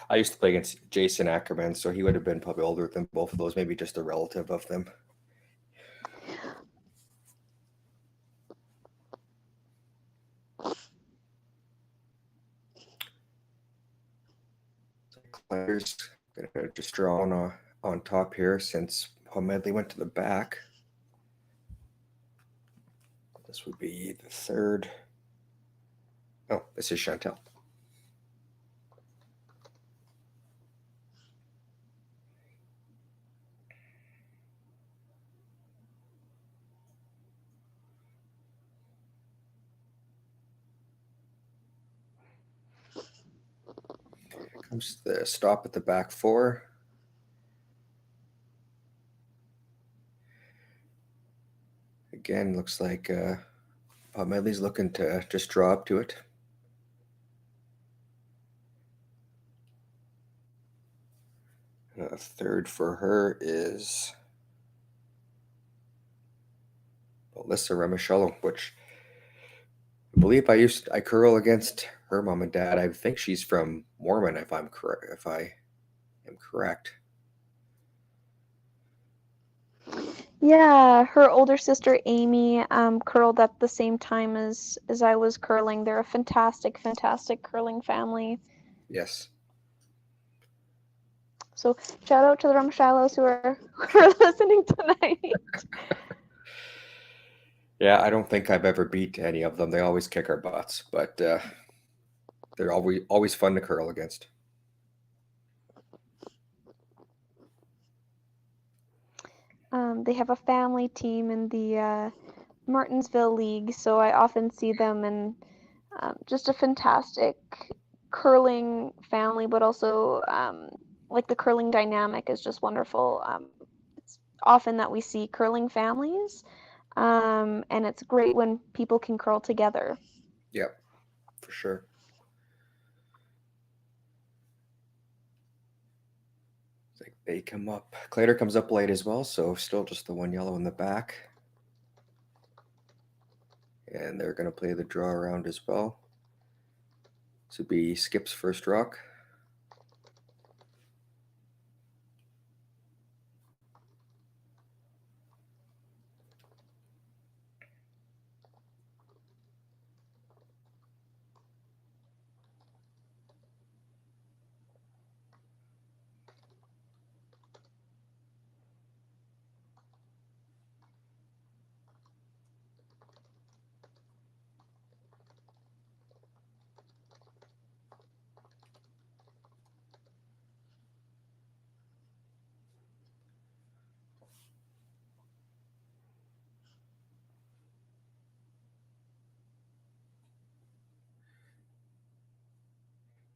I used to play against Jason Ackerman, so he would have been probably older than both of those, maybe just a relative of them. Kleiter's gonna just draw on top here since Pomedli went to the back. This would be the third. Oh, this is Chantel. Comes the stop at the back four. Again, looks like Pomedli's looking to just draw up to it. Third for her is Alyssa Remichello, which I believe I curl against her mom and dad. I think she's from Mormon, if I'm correct. If I am correct. Yeah, her older sister Amy curled at the same time as I was curling. They're a fantastic curling family. Yes. So shout out to the Rumshallows who are listening tonight. Yeah, I don't think I've ever beat any of them. They always kick our butts, but they're always fun to curl against. They have a family team in the Martinsville League, so I often see them, and just a fantastic curling family, but also like the curling dynamic is just wonderful. It's often that we see curling families, and it's great when people can curl together. Yep, for sure. They come up. Kleiter comes up late as well, so still just the one yellow in the back. And they're going to play the draw around as well. This would be Skip's first rock.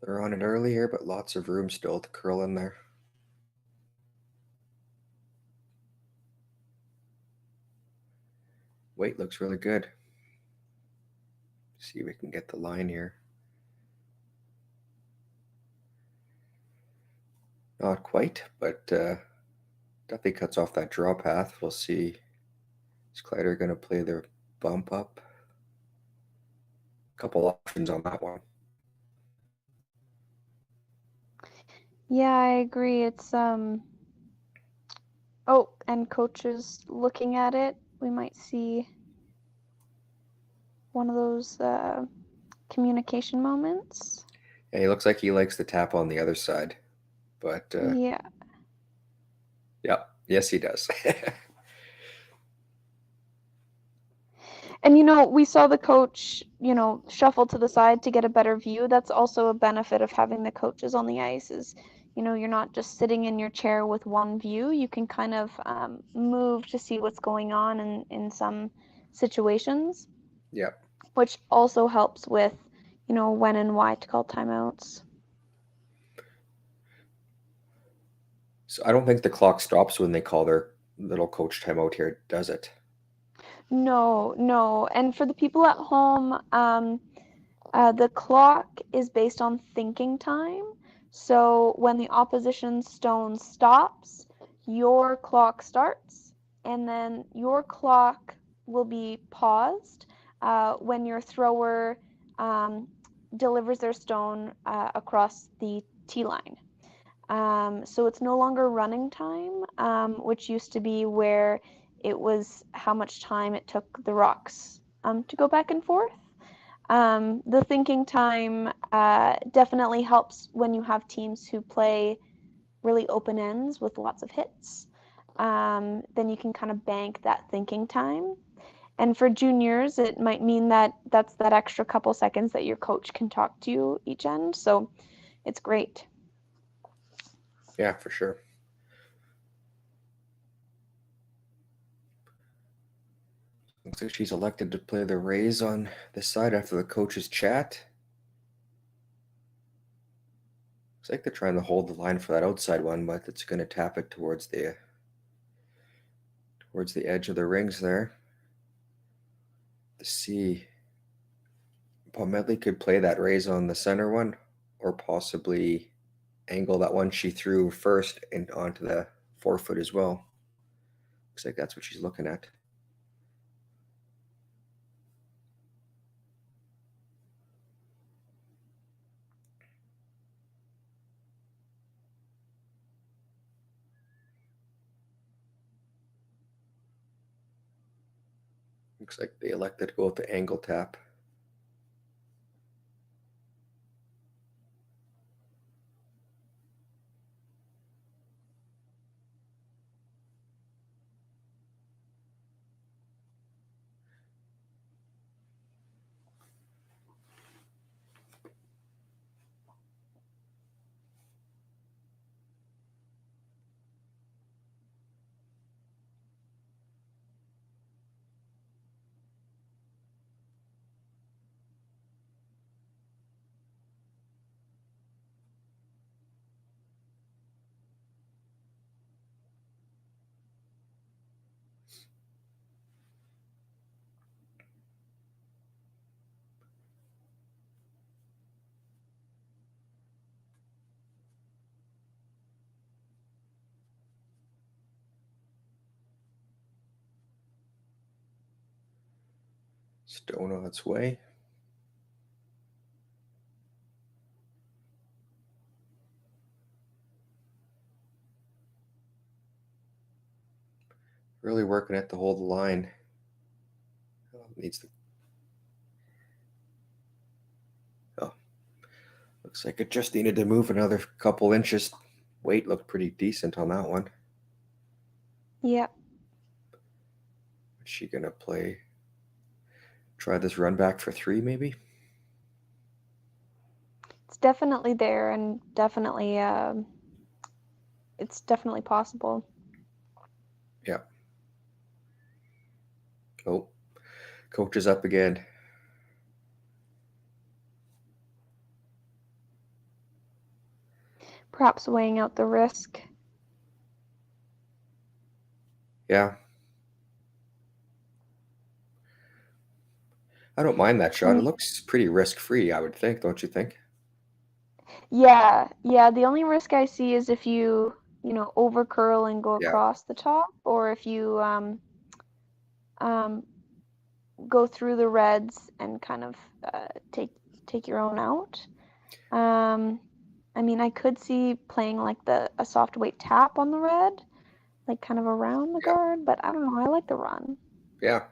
They're on it early here, but lots of room still to curl in there. Weight looks really good. See if we can get the line here. Not quite, but definitely cuts off that draw path. We'll see. Is Kleiter going to play their bump up? Couple options on that one. Yeah, I agree. It's oh, and coaches looking at it, we might see one of those communication moments. Yeah, he looks like he likes the tap on the other side, but Yeah. yeah, yes, he does. And we saw the coach, shuffle to the side to get a better view. That's also a benefit of having the coaches on the ice is, you're not just sitting in your chair with one view. You can kind of move to see what's going on in some situations. Yeah. Which also helps with, when and why to call timeouts. So I don't think the clock stops when they call their little coach timeout here, does it? No. And for the people at home, the clock is based on thinking time. So when the opposition stone stops, your clock starts, and then your clock will be paused when your thrower delivers their stone across the tee line. So it's no longer running time, which used to be where it was how much time it took the rocks to go back and forth. The thinking time definitely helps when you have teams who play really open ends with lots of hits. Then you can kind of bank that thinking time. And for juniors, it might mean that that's that extra couple seconds that your coach can talk to you each end. So it's great. Yeah, for sure. Looks like she's elected to play the Rays on this side after the coach's chat. Looks like they're trying to hold the line for that outside one, but it's going to tap it towards the edge of the rings there. To see, Pomedli could play that Rays on the center one, or possibly angle that one she threw first and onto the forefoot as well. Looks like that's what she's looking at. Looks like they elected to go with the angle tap. Stone on its way. Really working it to hold the line. Needs to. Oh, looks like it just needed to move another couple inches. Weight looked pretty decent on that one. Yep. Is she gonna play? Try this run back for 3, maybe? It's definitely there, and definitely it's definitely possible. Yeah. Oh, coach is up again. Perhaps weighing out the risk. Yeah. I don't mind that shot. It looks pretty risk-free, I would think, don't you think? Yeah, the only risk I see is if you over curl and go across the top, or if you go through the reds and kind of take your own out. I mean, I could see playing like a soft weight tap on the red, like kind of around the guard, but I don't know. I like the run. Yeah.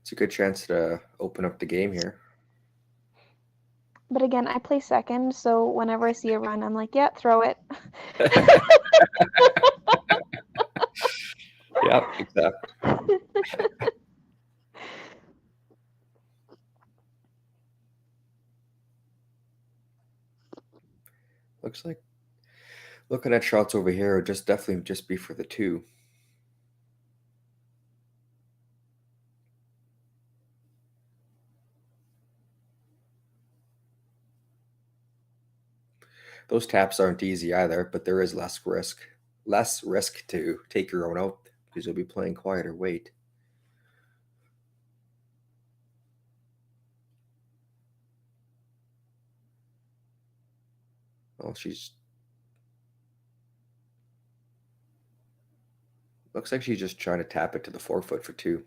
It's a good chance to open up the game here. But again, I play second, so whenever I see a run, I'm like, yeah, throw it. Yeah, exactly. Looks like looking at shots over here would definitely just be for the 2. Those taps aren't easy either, but there is less risk to take your own out because you'll be playing quieter weight. Well, looks like she's just trying to tap it to the 4-foot for 2.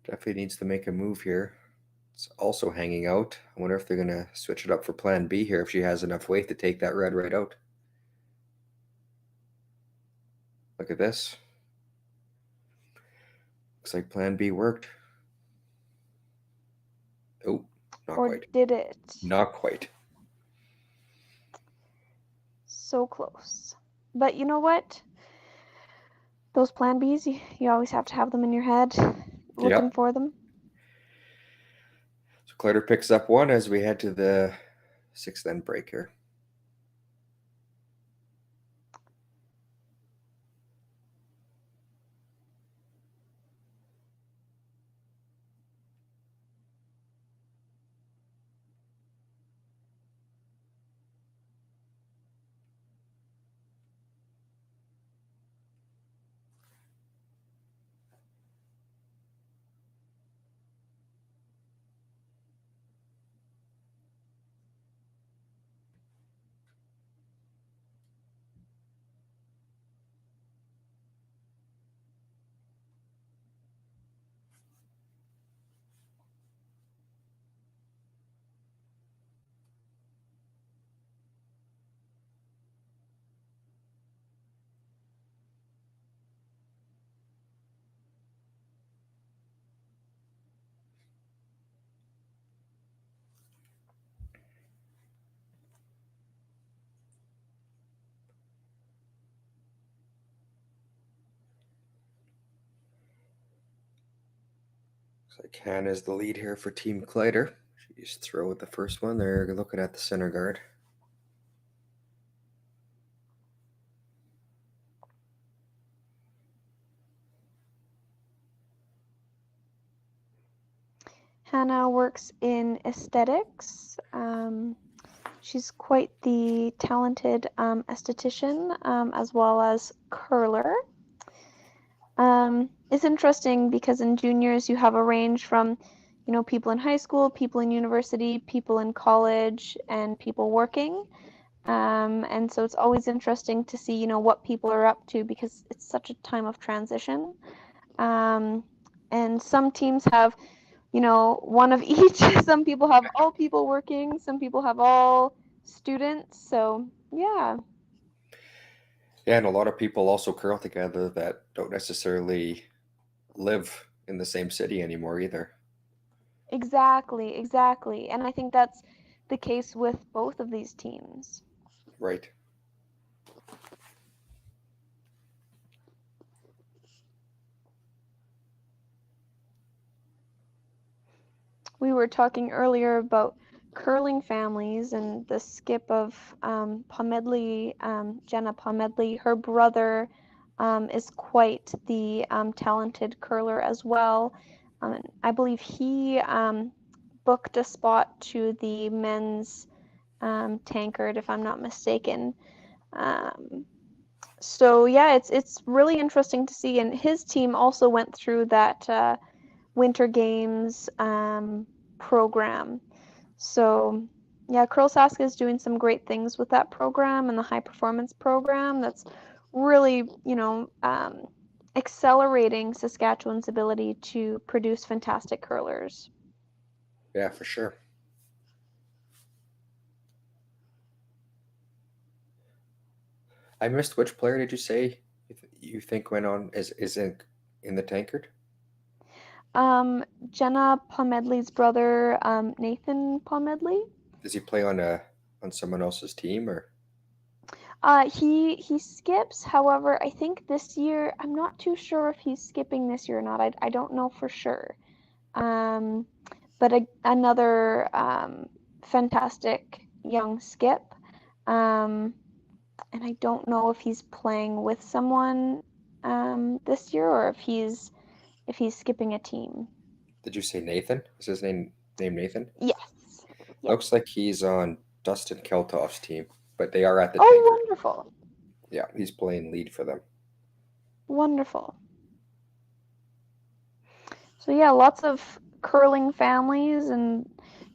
Definitely needs to make a move here. It's also hanging out. I wonder if they're going to switch it up for plan B here if she has enough weight to take that red right out. Look at this. Looks like plan B worked. Oh, not quite. Did it? Not quite. So close. But you know what? Those plan Bs, you always have to have them in your head, looking for them. So Kleiter picks up 1 as we head to the 6th end break here. Looks like Hannah's the lead here for Team Kleiter. She's throw with the first one. They're looking at the center guard. Hannah works in aesthetics. She's quite the talented esthetician as well as curler. It's interesting because in juniors you have a range from, people in high school, people in university, people in college, and people working. And so it's always interesting to see, what people are up to because it's such a time of transition. And some teams have, one of each. Some people have all people working. Some people have all students. So, yeah. Yeah, and a lot of people also curl together that don't necessarily live in the same city anymore either. Exactly. And I think that's the case with both of these teams. Right. We were talking earlier about curling families and the skip of Pomedli, Jenna Pomedli. Her brother is quite the talented curler as well. I believe he booked a spot to the men's tankard, if I'm not mistaken. So yeah, it's really interesting to see, and his team also went through that Winter Games program. So yeah, CURLSASK is doing some great things with that program and the high performance program. That's really, accelerating Saskatchewan's ability to produce fantastic curlers. Yeah, for sure. I missed, which player did you say you think went on is in the tankard? Jenna Pomedli's brother, Nathan Pomedli. Does he play on someone else's team or? He skips. However, I think this year, I'm not too sure if he's skipping this year or not. I don't know for sure. But another fantastic young skip. And I don't know if he's playing with someone this year or if he's skipping a team. Did you say Nathan? Is his name Nathan? Yes. Looks like he's on Dustin Keltoff's team, but they are at the Oh, tankard. wonderful. Yeah, he's playing lead for them. Wonderful. So yeah, lots of curling families, and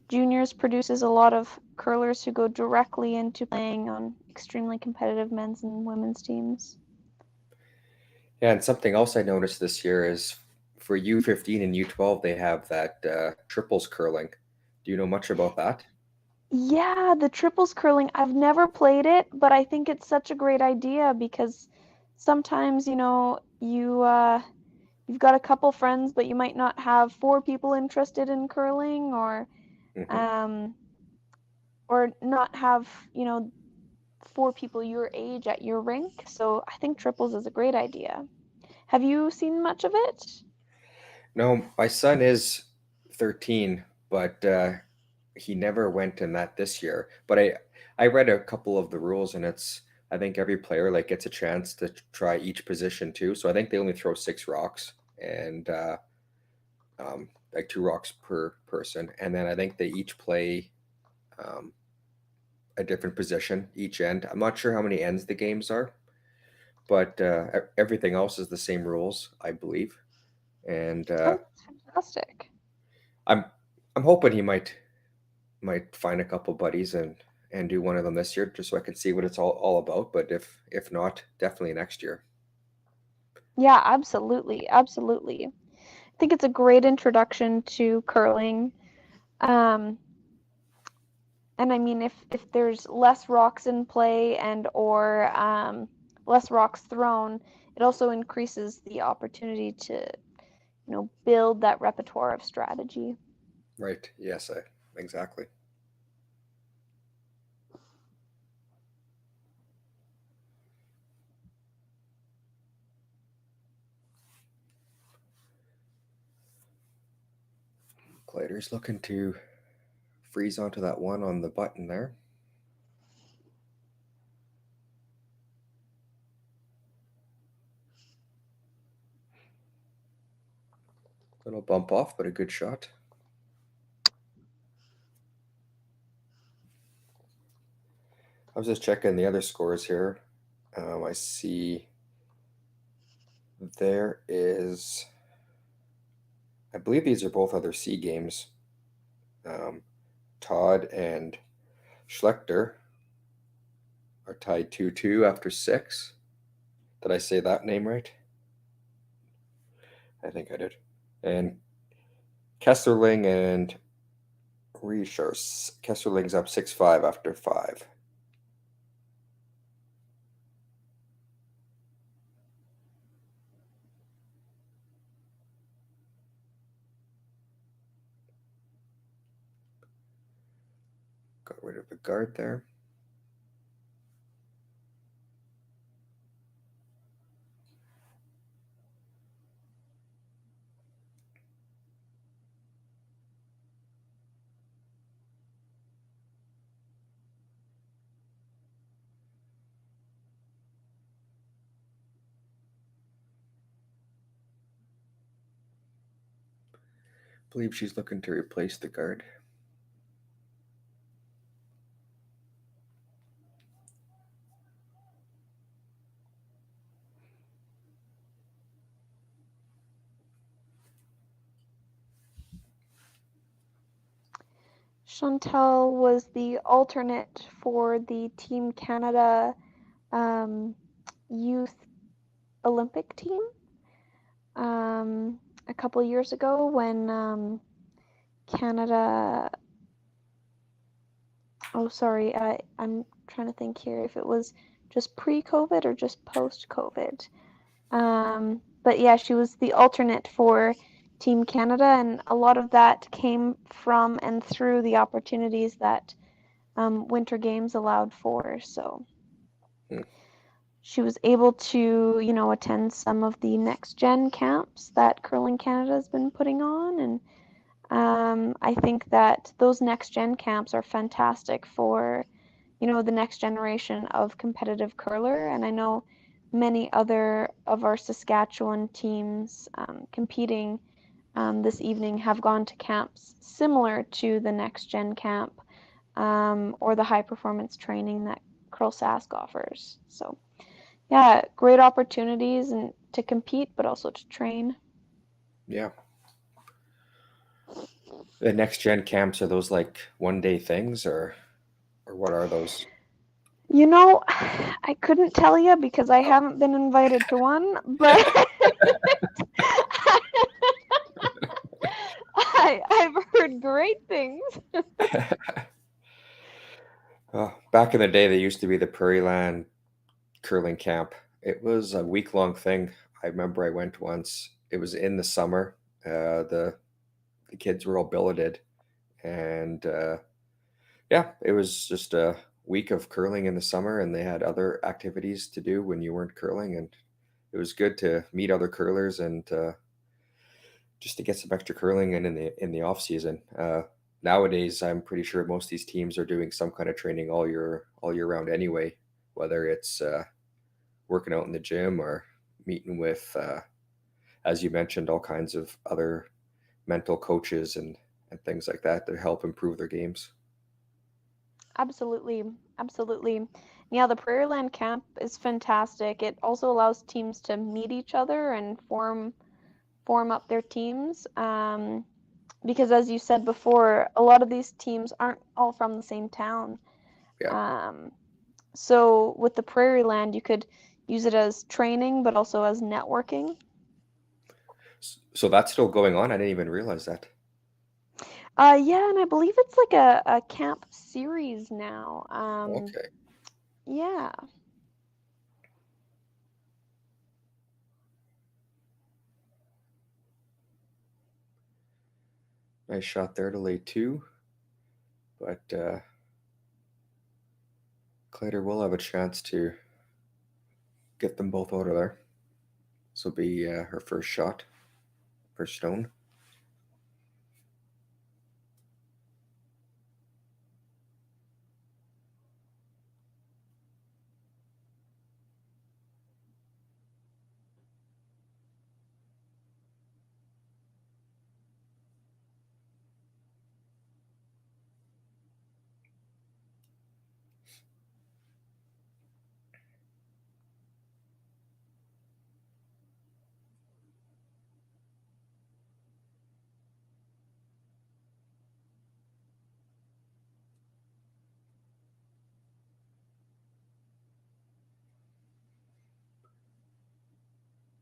juniors produces a lot of curlers who go directly into playing on extremely competitive men's and women's teams. Yeah, and something else I noticed this year is for U15 and U12, they have that triples curling. Do you know much about that? Yeah, the triples curling, I've never played it, but I think it's such a great idea because sometimes, you've got a couple friends, but you might not have 4 people interested in curling, or not have, 4 people your age at your rink. So I think triples is a great idea. Have you seen much of it? No, my son is 13, but he never went in that this year. But I read a couple of the rules, and I think every player like gets a chance to try each position too. So I think they only throw 6 rocks and like 2 rocks per person, and then I think they each play a different position each end. I'm not sure how many ends the games are, but everything else is the same rules, I believe. And That's fantastic. I'm hoping he might find a couple buddies and do one of them this year, just so I can see what it's all about. But if not, definitely next year. Yeah, absolutely. I think it's a great introduction to curling. And I mean, if there's less rocks in play and or less rocks thrown, it also increases the opportunity to, build that repertoire of strategy. Right. Yes, exactly. Kleiter's looking to freeze onto that one on the button there. Little bump off, but a good shot. I was just checking the other scores here. I see there is, I believe these are both other C games. Todd and Schlechter are tied 2-2 after 6. Did I say that name right? I think I did. And Kesserling and Reschers. Kesserling's up 6-5 after 5. Got rid of the guard there. I believe she's looking to replace the guard. Chantal was the alternate for the Team Canada Youth Olympic team a couple years ago when Canada. Oh, sorry. I'm trying to think here if it was just pre-COVID or just post-COVID. But yeah, she was the alternate for Team Canada, and a lot of that came from and through the opportunities that Winter Games allowed for. So she was able to, attend some of the next gen camps that Curling Canada has been putting on, and I think that those next gen camps are fantastic for, the next generation of competitive curler. And I know many other of our Saskatchewan teams competing this evening have gone to camps similar to the next gen camp or the high performance training that CURLSASK offers. So yeah, great opportunities and to compete, but also to train. Yeah. The next gen camps, are those like 1-day things or what are those? I couldn't tell you because I haven't been invited to one, but I've heard great things. Back in the day, there used to be the Prairie Land curling camp. It was a week-long thing. I remember I went once. It was in the summer. The kids were all billeted, and yeah, it was just a week of curling in the summer, and they had other activities to do when you weren't curling, and it was good to meet other curlers and just to get some extra curling in the off season. Nowadays, I'm pretty sure most of these teams are doing some kind of training all year round anyway, whether it's working out in the gym or meeting with, as you mentioned, all kinds of other mental coaches and things like that to help improve their games. Absolutely. Yeah, the Prairie Land camp is fantastic. It also allows teams to meet each other and form up their teams. Because as you said before, a lot of these teams aren't all from the same town. Yeah. So with the Prairie Land, you could use it as training, but also as networking. So that's still going on? I didn't even realize that. Yeah, and I believe it's like a camp series now. Okay. Yeah. Nice shot there to lay 2. But Kleiter will have a chance to get them both out of there. This will be her first shot, first stone.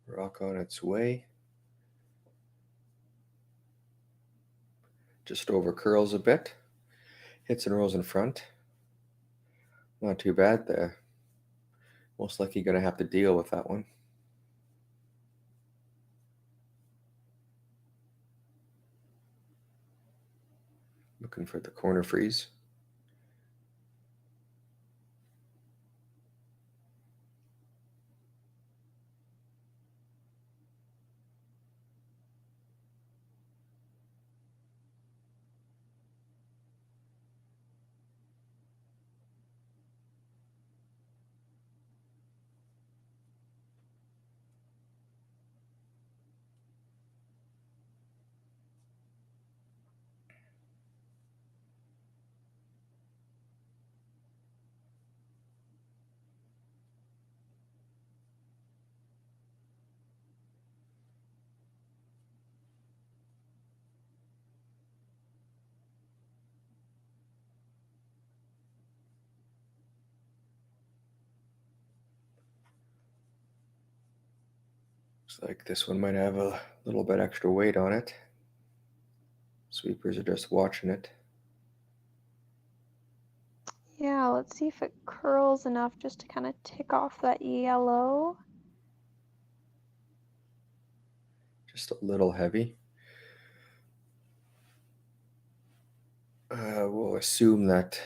Rock on its way. Just over curls a bit. Hits and rolls in front. Not too bad. Most likely going to have to deal with that one. Looking for the corner freeze. Looks like this one might have a little bit extra weight on it. Sweepers are just watching it. Yeah, let's see if it curls enough just to kind of tick off that yellow. Just a little heavy. We'll assume that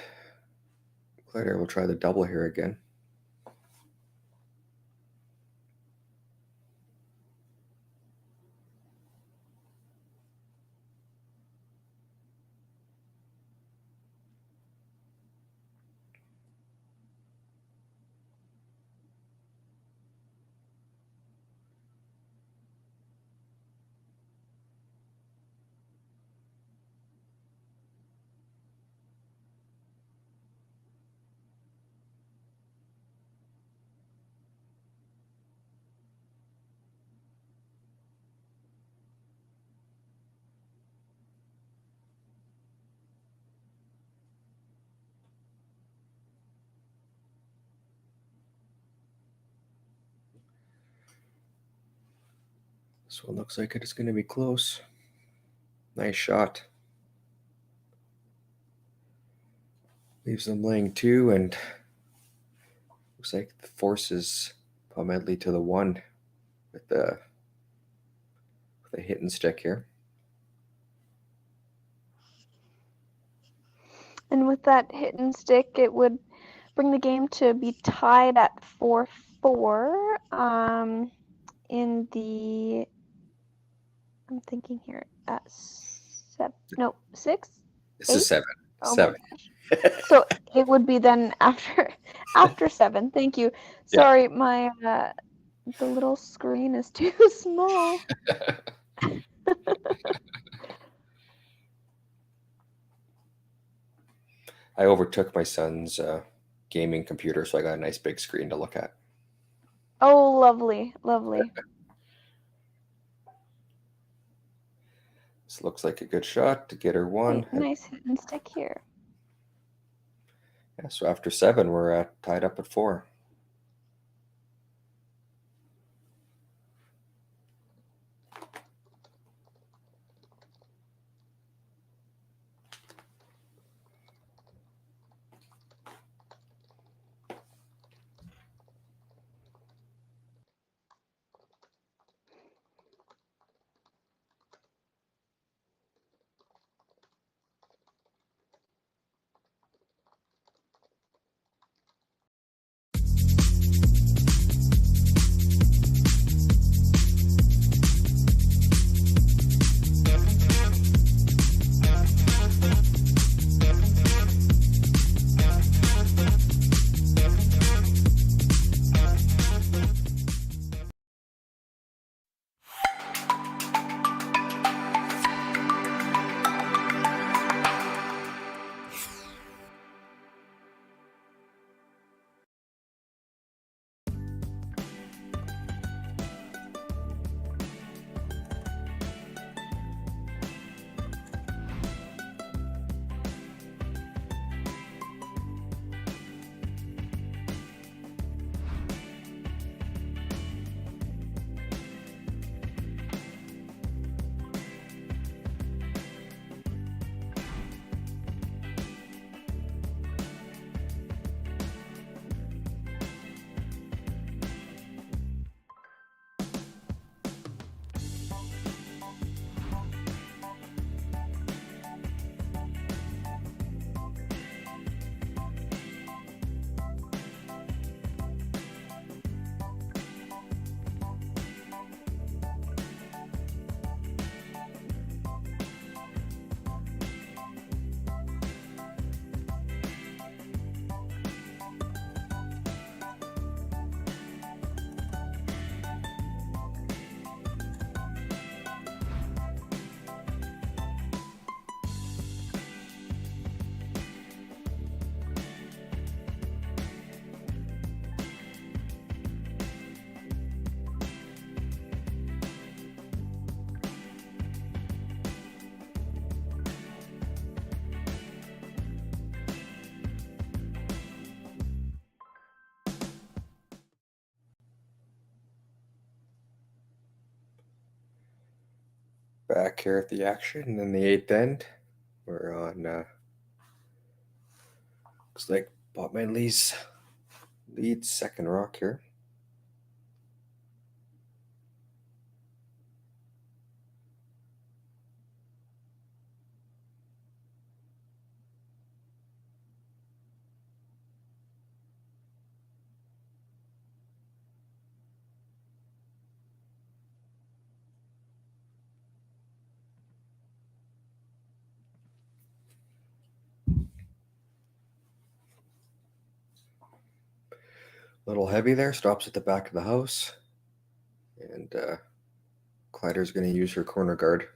Kleiter will try the double here again. This one looks like it's going to be close. Nice shot. Leaves them laying 2, and looks like forces Pomedli to the 1 with the hit and stick here. And with that hit and stick, it would bring the game to be tied at 4-4. In the, I'm thinking here at 6. This is 7. Oh 7. my gosh. So it would be then after 7. Thank you. Sorry, my the little screen is too small. I overtook my son's gaming computer, so I got a nice big screen to look at. Oh, lovely, lovely. This looks like a good shot to get her 1. Hey, nice hit and stick here. Yeah, so after 7, we're tied up at 4. Back here at the action in the 8th end. We're on, looks like Pomedli's lead second rock here. Little heavy there, stops at the back of the house. And Kleiter's going to use her corner guard.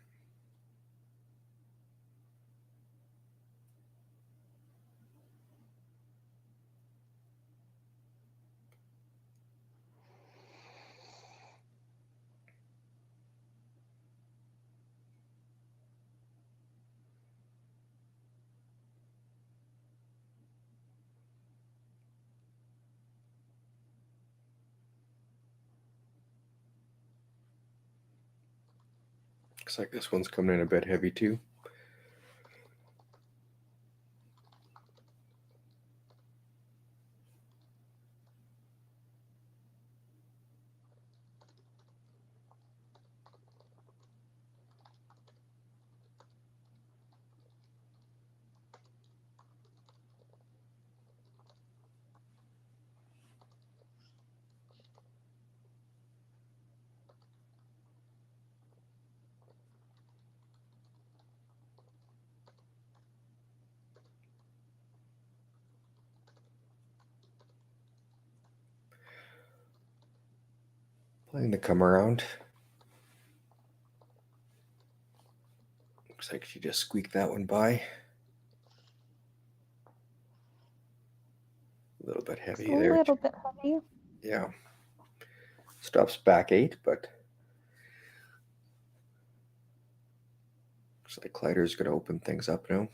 Looks like this one's coming in a bit heavy too. Playing to come around. Looks like she just squeaked that one by. A little bit heavy there. A little bit heavy. Yeah. Stops back 8, but looks like Kleiter's going to open things up now.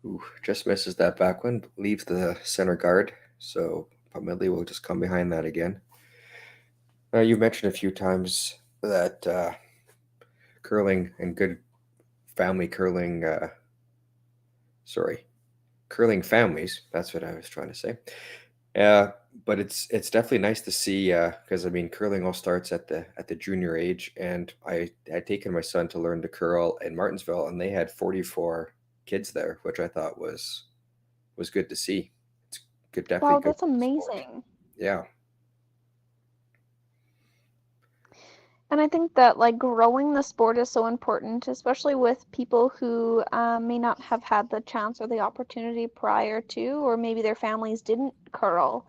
Ooh, just misses that back one, leaves the center guard. So Pomedli will just come behind that again. You've mentioned a few times that curling and good family curling, curling families. That's what I was trying to say. But it's definitely nice to see because I mean curling all starts at the junior age, and I had taken my son to learn to curl in Martinsville, and they had 44 kids there, which I thought was good to see. It's good, definitely. Wow, that's amazing. Yeah. And I think that like growing the sport is so important, especially with people who may not have had the chance or the opportunity prior to, or maybe their families didn't curl.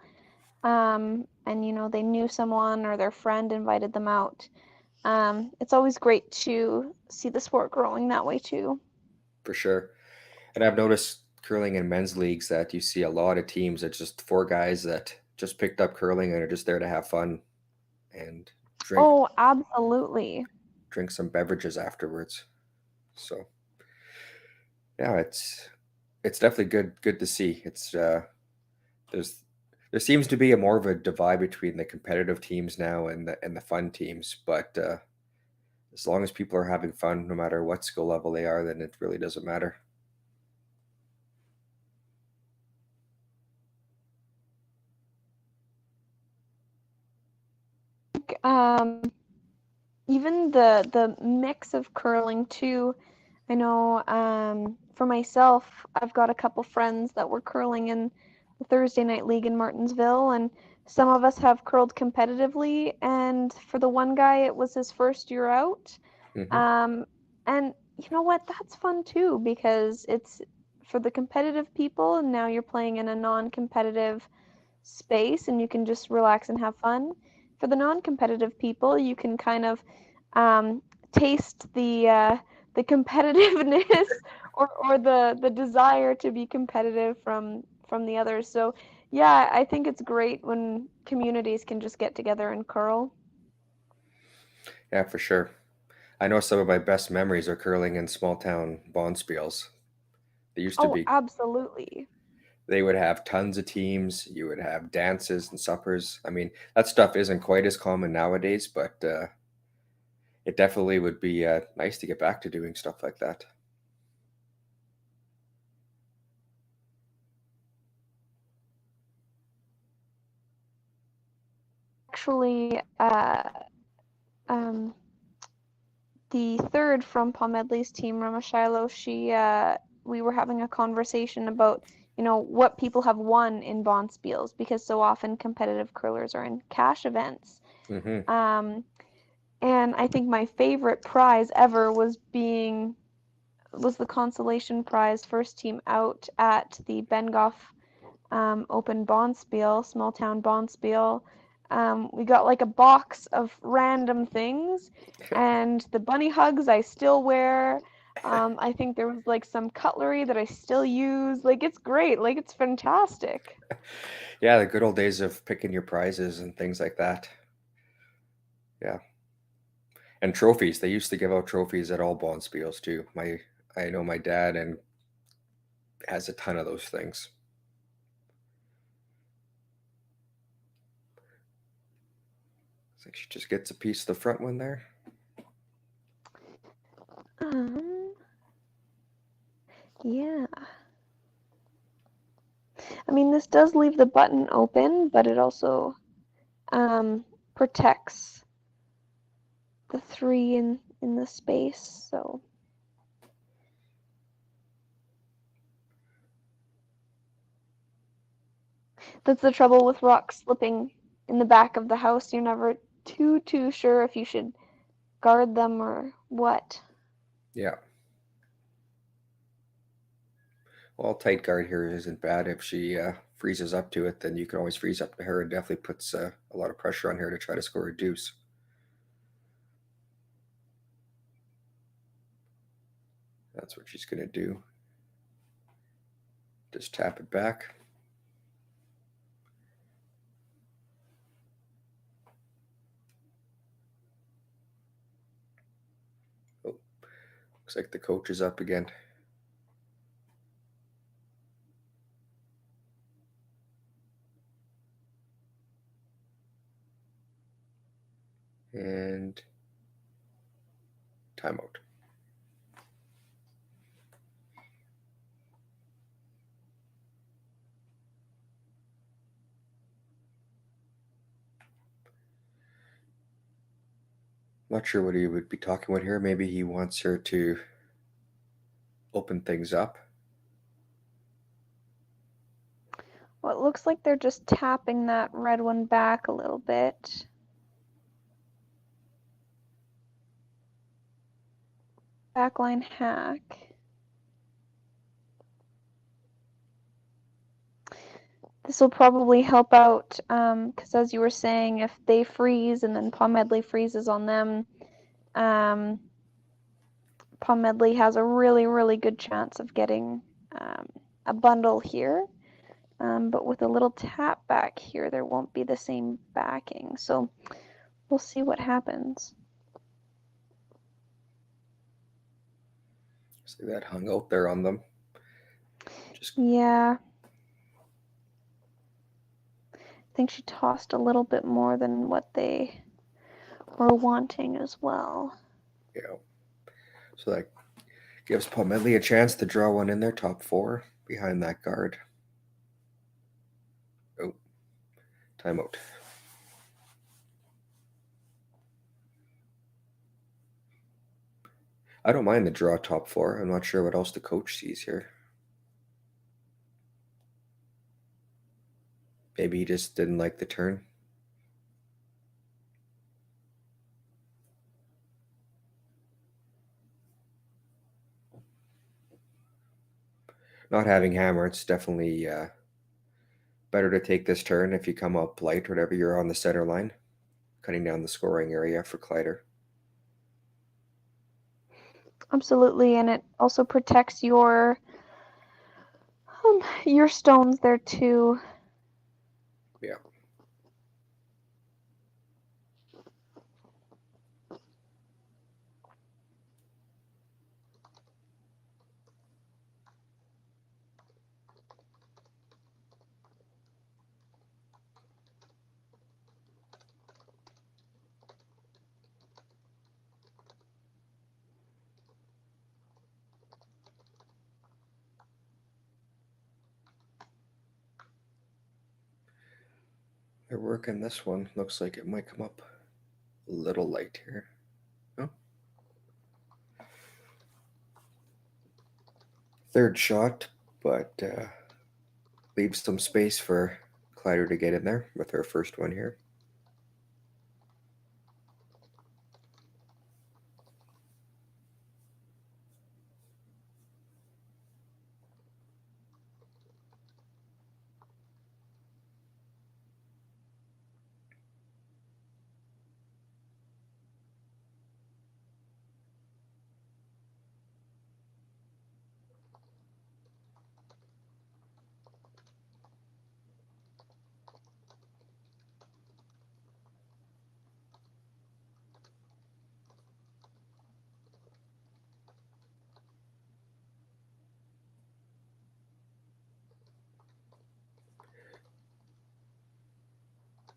And you know, they knew someone or their friend invited them out. It's always great to see the sport growing that way too. For sure. And I've noticed curling in men's leagues that you see a lot of teams that's just 4 guys that just picked up curling and are just there to have fun and drink. Oh, absolutely. Drink some beverages afterwards. So yeah, it's definitely good to see. It's there seems to be more of a divide between the competitive teams now and the fun teams, but as long as people are having fun, no matter what skill level they are, then it really doesn't matter. Even the mix of curling too. I know for myself, I've got a couple friends that were curling in the Thursday night league in Martinsville, and some of us have curled competitively, and for the one guy it was his first year out. And you know what, that's fun too, because it's for the competitive people, and now you're playing in a non-competitive space and you can just relax and have fun. for the non-competitive people, you can kind of taste the competitiveness or the desire to be competitive from the others. So yeah, I think it's great when communities can just get together and curl. Yeah, for sure. I know some of my best memories are curling in small town bonspiels. They used to Oh, be, absolutely. they would have tons of teams. You would have dances and suppers. I mean, that stuff isn't quite as common nowadays, but it definitely would be nice to get back to doing stuff like that. Actually, um, the third from Pomedli's team, Ramashilo, we were having a conversation about, what people have won in bonspiels, because so often competitive curlers are in cash events. Mm-hmm. And I think my favorite prize ever was the consolation prize, first team out at the Bengoff Open Bonspiel, small town Bonspiel. We got like a box of random things, and the bunny hugs I still wear. I think there was like some cutlery that I still use. Like, it's great. Like, it's fantastic. Yeah, the good old days of picking your prizes and things like that. Yeah. And trophies. They used to give out trophies at all bonspiels too. I know my dad and has a ton of those things. Looks like she just gets a piece of the front one there. Yeah. I mean, this does leave the button open, but it also protects the 3 in the space, so. That's the trouble with rocks slipping in the back of the house. You're never too sure if you should guard them or what. Yeah. Well, tight guard here isn't bad. If she freezes up to it, then you can always freeze up to her. It definitely puts a lot of pressure on her to try to score a deuce. That's what she's going to do. Just tap it back. Oh, looks like the coach is up again. And timeout. Not sure what he would be talking about here. Maybe he wants her to open things up. Well, it looks like they're just tapping that red one back a little bit. Backline hack. This will probably help out, because as you were saying, if they freeze and then Pomedli freezes on them, Pomedli has a really good chance of getting a bundle here. But with a little tap back here, there won't be the same backing. So we'll see what happens. See that hung out there on them. Yeah. I think she tossed a little bit more than what they were wanting as well. Yeah. So that gives Pomedli a chance to draw one in there, top 4, behind that guard. Oh, timeout. I don't mind the draw top 4. I'm not sure what else the coach sees here. Maybe he just didn't like the turn. Not having hammer, it's definitely better to take this turn if you come up light or whatever, you're on the center line. cutting down the scoring area for Kleiter. Absolutely, and it also protects your stones there too. Yeah. They're working this one. Looks like it might come up a little light here. Oh. Third shot, but leaves some space for Kleiter to get in there with her first one here.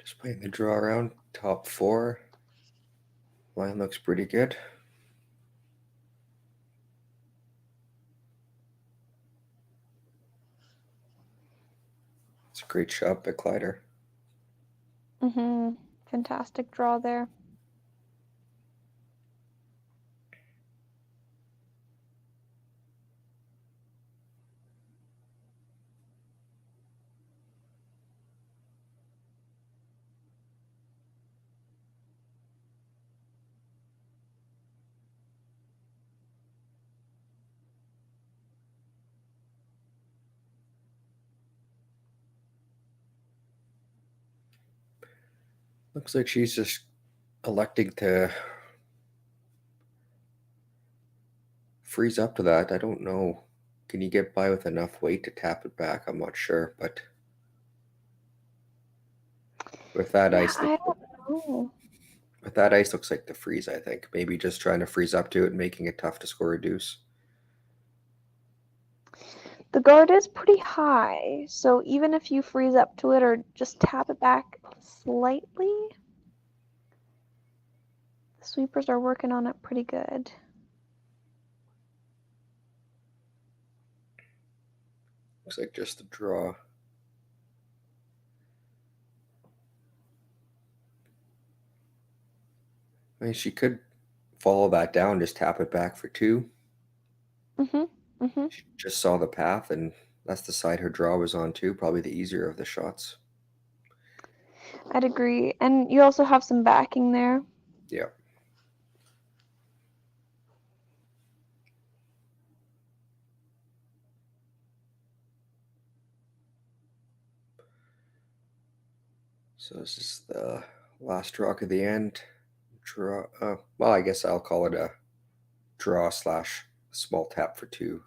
Just playing the draw around, top 4. Line looks pretty good. It's a great shot by Kleiter. Fantastic draw there. Looks like she's just electing to freeze up to that. I don't know. Can you get by with enough weight to tap it back? I'm not sure, but with that ice, I don't know. with that ice, looks like the freeze. I think maybe just trying to freeze up to it, making it tough to score a deuce. The guard is pretty high, so even if you freeze up to it or just tap it back slightly, the sweepers are working on it pretty good. Looks like just a draw. I mean, she could follow that down, just tap it back for 2. She just saw the path, and that's the side her draw was on too. Probably the easier of the shots. I'd agree. And you also have some backing there. Yeah. So this is the last rock of the end. Draw. Well, I guess I'll call it a draw / small tap for 2.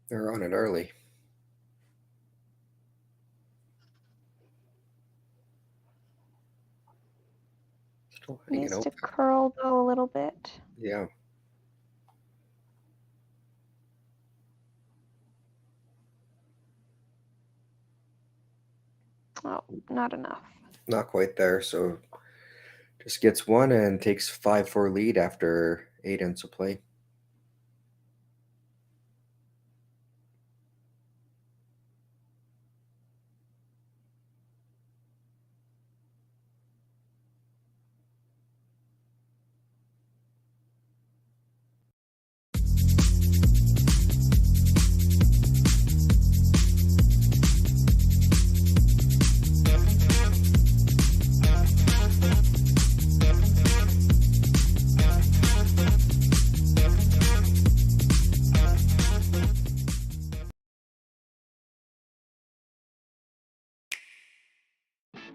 They're on it early. Still hanging Needs out. to curl though a little bit. Yeah. Oh, not enough. Not quite there. So just gets 1 and takes 5-4 lead after 8 ends of play.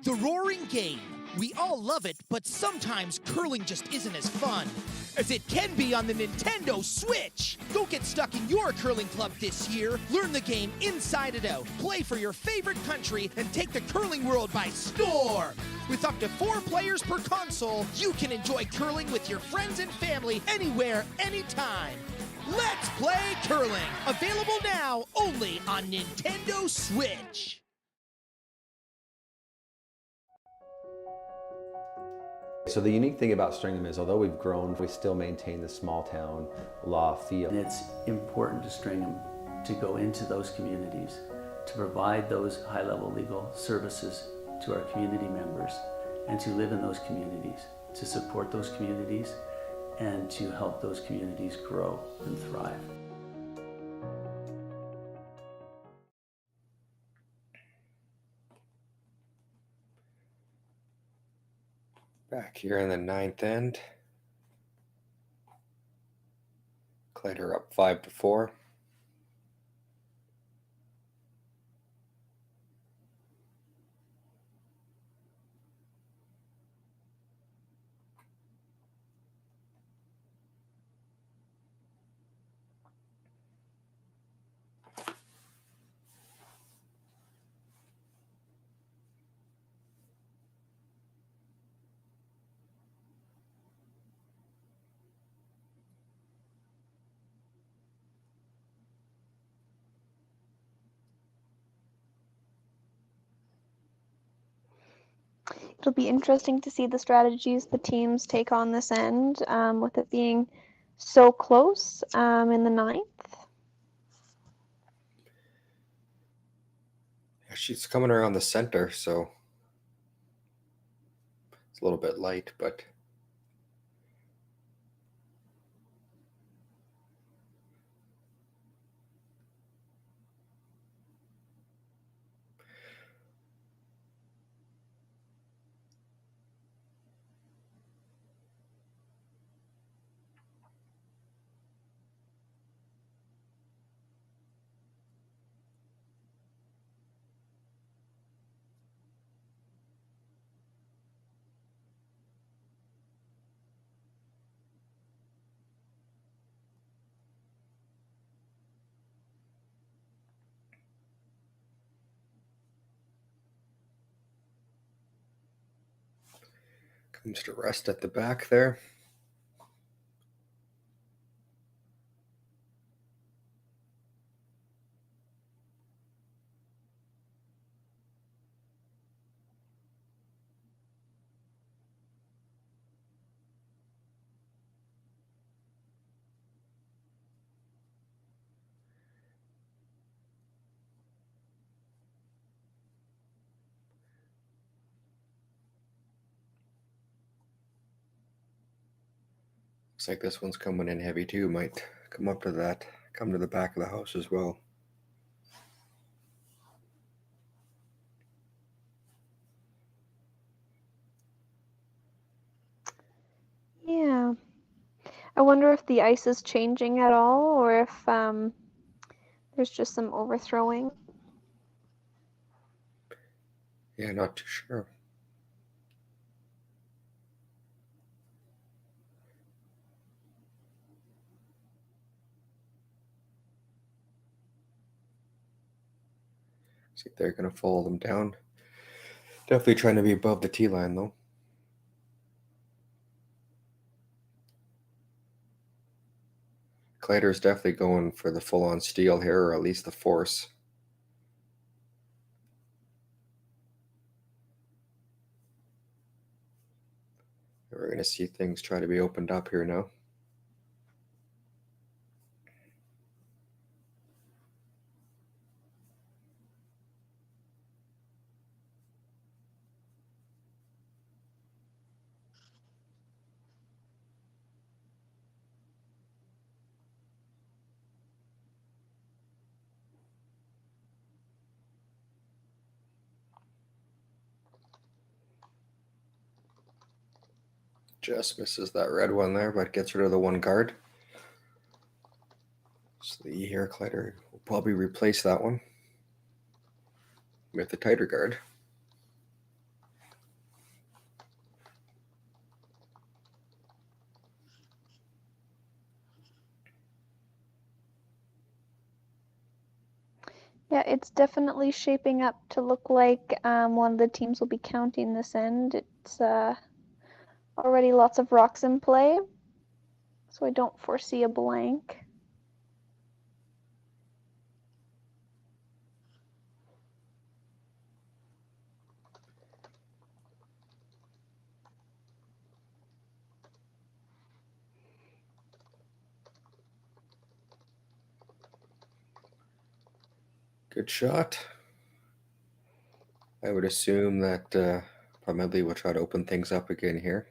The roaring game. We all love it, but sometimes curling just isn't as fun as it can be on the Nintendo Switch. Go get stuck in your curling club this year. Learn the game inside and out. Play for your favorite country and take the curling world by storm. With up to 4 players per console, you can enjoy curling with your friends and family anywhere, anytime. Let's play curling. Available now only on Nintendo Switch. So the unique thing about Stringham is, although we've grown, we still maintain the small town law feel. And it's important to Stringham to go into those communities, to provide those high-level legal services to our community members, and to live in those communities, to support those communities, and to help those communities grow and thrive. Back here in the 9th end, Kleiter up 5-4. It'll be interesting to see the strategies the teams take on this end, with it being so close in the 9th. Yeah, she's coming around the center, so it's a little bit light, but comes to rest at the back there. Looks like this one's coming in heavy too. Might come up to that, come to the back of the house as well. Yeah. I wonder if the ice is changing at all, or if there's just some overthrowing. Yeah, not too sure. See, they're going to follow them down. Definitely trying to be above the tee line, though. Kleiter's definitely going for the full-on steal here, or at least the force. We're going to see things try to be opened up here now. Just misses that red one there, but gets rid of the one guard. So the here, Kleiter will probably replace that one with the tighter guard. it's definitely shaping up to look like one of the teams will be counting this end. It's already lots of rocks in play, so I don't foresee a blank. Good shot. I would assume that Pomedli will try to open things up again here.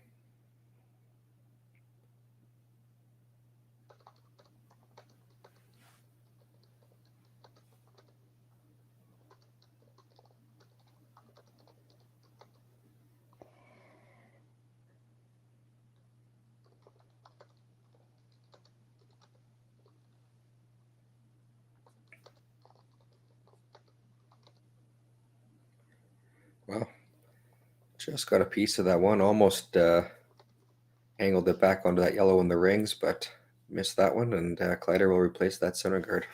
Well, just got a piece of that one. Almost angled it back onto that yellow in the rings, but missed that one, and Kleiter will replace that center guard.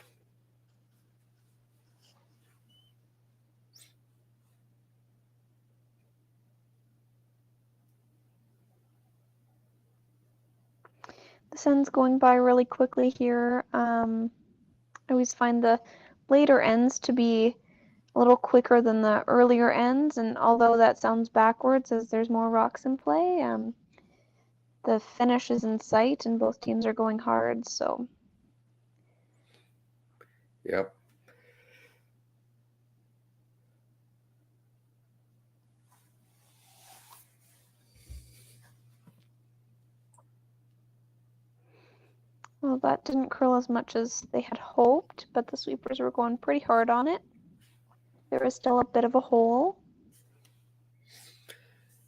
The sun's going by really quickly here. I always find the later ends to be a little quicker than the earlier ends, and although that sounds backwards as there's more rocks in play, the finish is in sight and both teams are going hard, so. Yep. Well, that didn't curl as much as they had hoped, but the sweepers were going pretty hard on it. There was still a bit of a hole.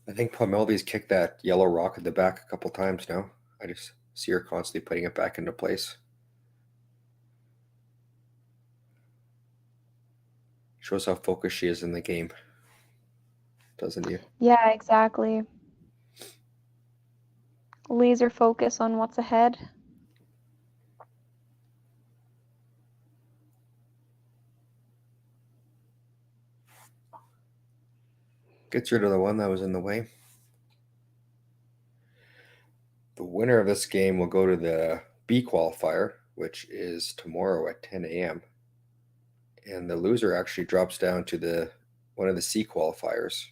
I think Pomedli's kicked that yellow rock at the back a couple times now. I just see her constantly putting it back into place. Shows how focused she is in the game, doesn't you? Yeah, exactly. Laser focus on what's ahead. Gets rid of the one that was in the way. The winner of this game will go to the B qualifier, which is tomorrow at 10 a.m. And the loser actually drops down to one of the C qualifiers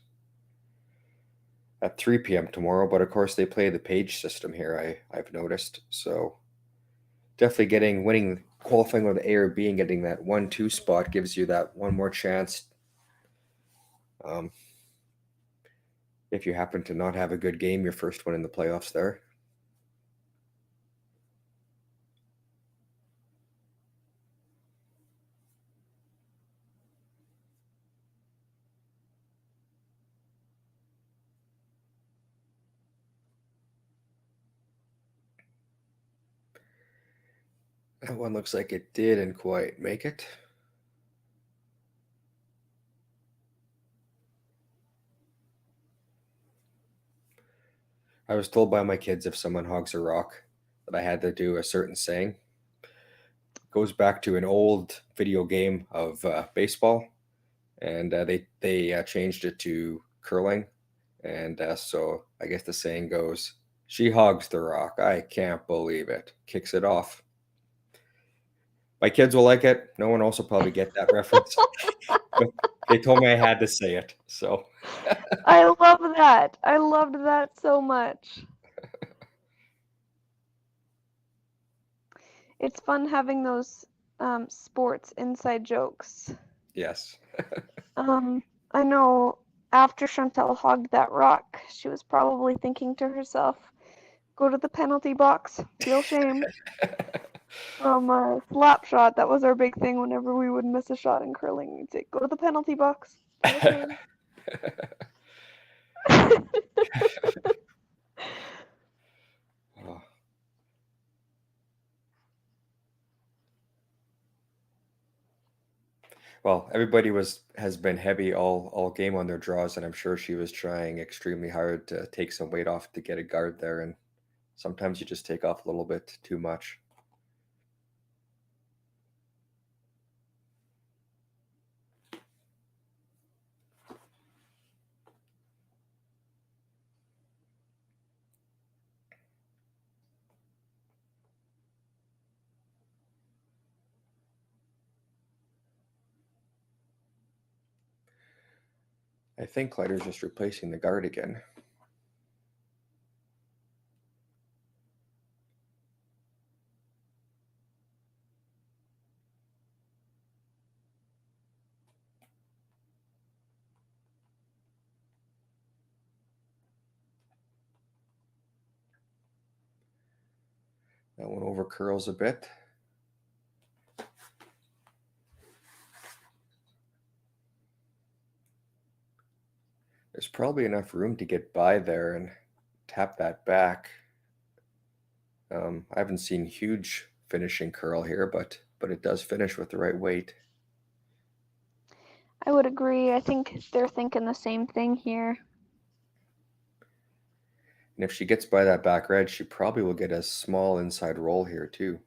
at 3 p.m. tomorrow. But of course, they play the page system here, I've noticed. So definitely winning qualifying with A or B and getting that 1-2 spot gives you that one more chance. If you happen to not have a good game, your first one in the playoffs there. That one looks like it didn't quite make it. I was told by my kids if someone hogs a rock that I had to do a certain saying. It goes back to an old video game of baseball, and they changed it to curling. And so I guess the saying goes, "She hogs the rock. I can't believe it." Kicks it off. My kids will like it. No one else will probably get that reference. But they told me I had to say it. So I love that. I loved that so much. It's fun having those sports inside jokes. yes. I know after Chantel hogged that rock, she was probably thinking to herself, go to the penalty box, feel shame. Slap shot, that was our big thing whenever we would miss a shot in curling. We'd say, go to the penalty box, feel shame. Oh. Well, everybody has been heavy all game on their draws, and I'm sure she was trying extremely hard to take some weight off to get a guard there, and sometimes you just take off a little bit too much. I think Kleiter's just replacing the guard again. That one over curls a bit. There's probably enough room to get by there and tap that back. I haven't seen huge finishing curl here, but it does finish with the right weight. I would agree. I think they're thinking the same thing here. And if she gets by that back red, she probably will get a small inside roll here too.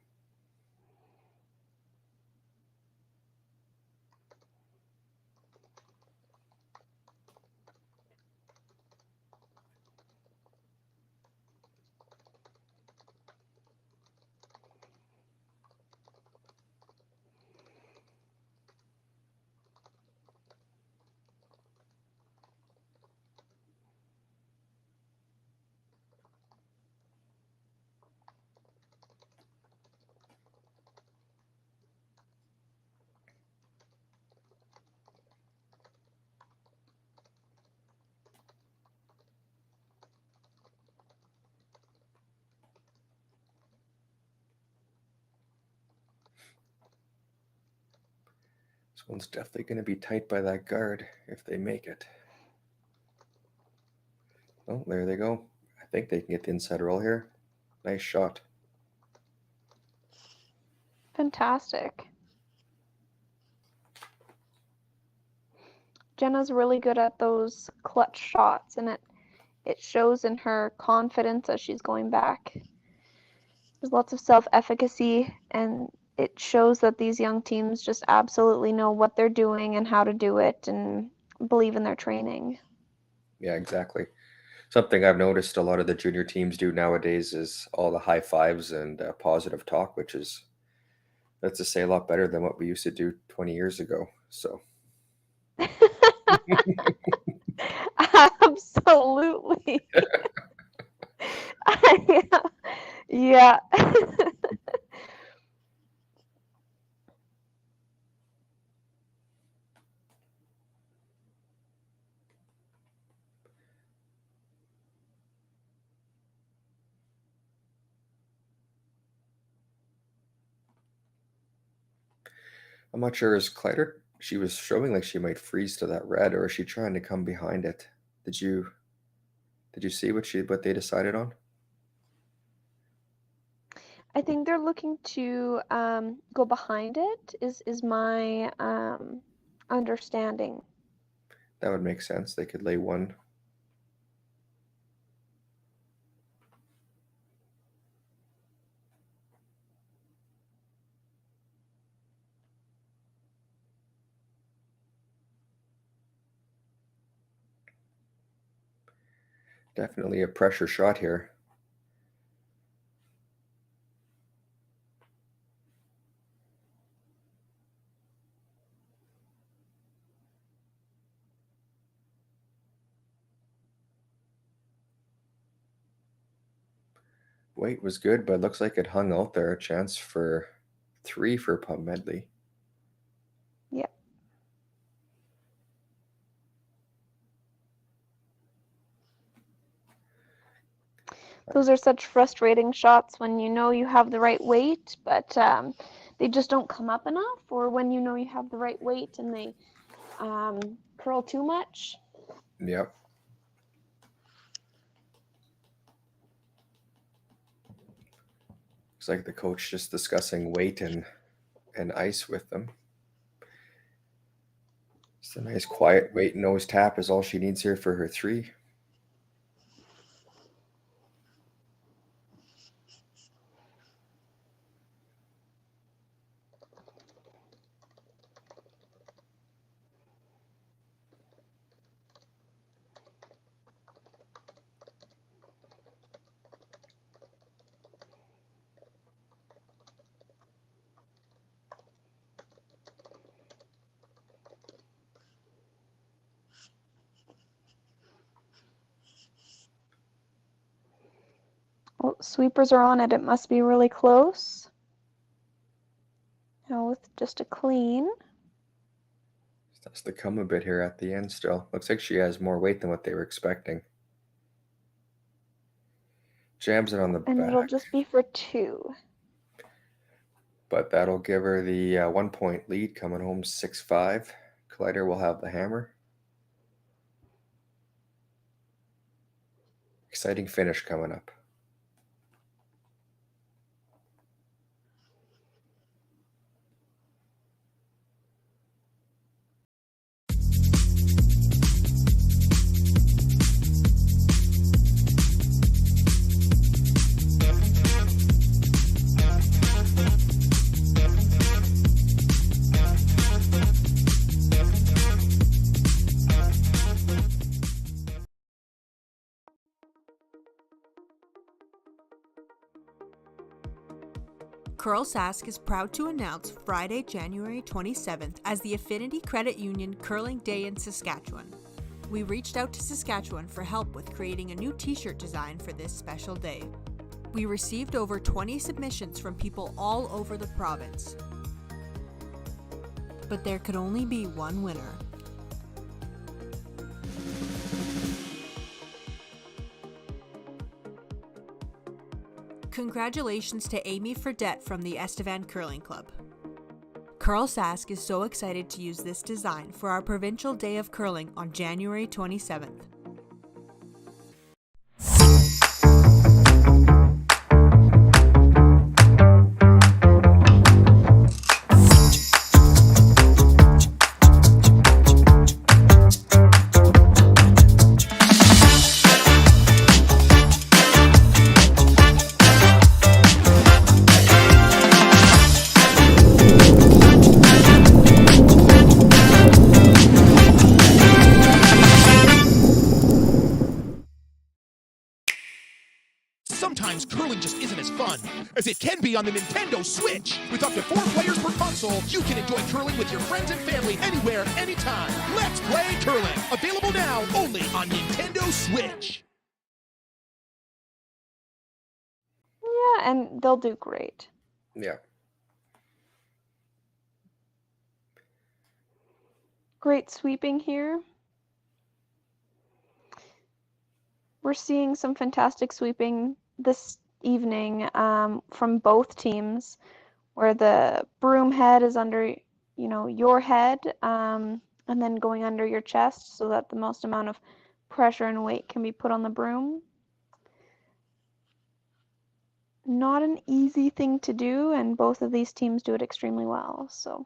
This one's definitely going to be tight by that guard if they make it. Oh, there they go. I think they can get the inside roll here. Nice shot. Fantastic. Jenna's really good at those clutch shots, and it shows in her confidence as she's going back. There's lots of self-efficacy, and it shows that these young teams just absolutely know what they're doing and how to do it and believe in their training. Yeah, exactly. Something I've noticed a lot of the junior teams do nowadays is all the high fives and positive talk, which is, let's just say, a lot better than what we used to do 20 years ago. So. Absolutely. Yeah. I'm not sure, is Kleiter, she was showing like she might freeze to that red, or is she trying to come behind it? Did you see what they decided on? I think they're looking to go behind it, is my understanding. That would make sense. They could lay one. Definitely a pressure shot here. Weight was good, but it looks like it hung out there. A chance for 3 for Pomedli. Yeah. Those are such frustrating shots when you know you have the right weight, but they just don't come up enough, or when you know you have the right weight and they curl too much. Yep. Looks like the coach just discussing weight and ice with them. Just a nice quiet weight nose tap is all she needs here for her 3. Well, sweepers are on it. It must be really close. Now with just a clean. Starts to come a bit here at the end still. Looks like she has more weight than what they were expecting. Jams it on the And it'll back. just be for 2. But that'll give her the 1-point lead, coming home 6-5. Kleiter will have the hammer. Exciting finish coming up. CURLSASK is proud to announce Friday, January 27th as the Affinity Credit Union Curling Day in Saskatchewan. We reached out to Saskatchewan for help with creating a new t-shirt design for this special day. We received over 20 submissions from people all over the province. But there could only be one winner. Congratulations to Amy Fredette from the Estevan Curling Club. CURLSASK is so excited to use this design for our Provincial Day of Curling on January 27th. Sometimes curling just isn't as fun as it can be on the Nintendo Switch. With up to 4 players per console, you can enjoy curling with your friends and family anywhere, anytime. Let's play curling. Available now only on Nintendo Switch. Yeah, and they'll do great. Yeah. Great sweeping here. We're seeing some fantastic sweeping this evening from both teams, where the broom head is under, your head, and then going under your chest so that the most amount of pressure and weight can be put on the broom. Not an easy thing to do, and both of these teams do it extremely well. So.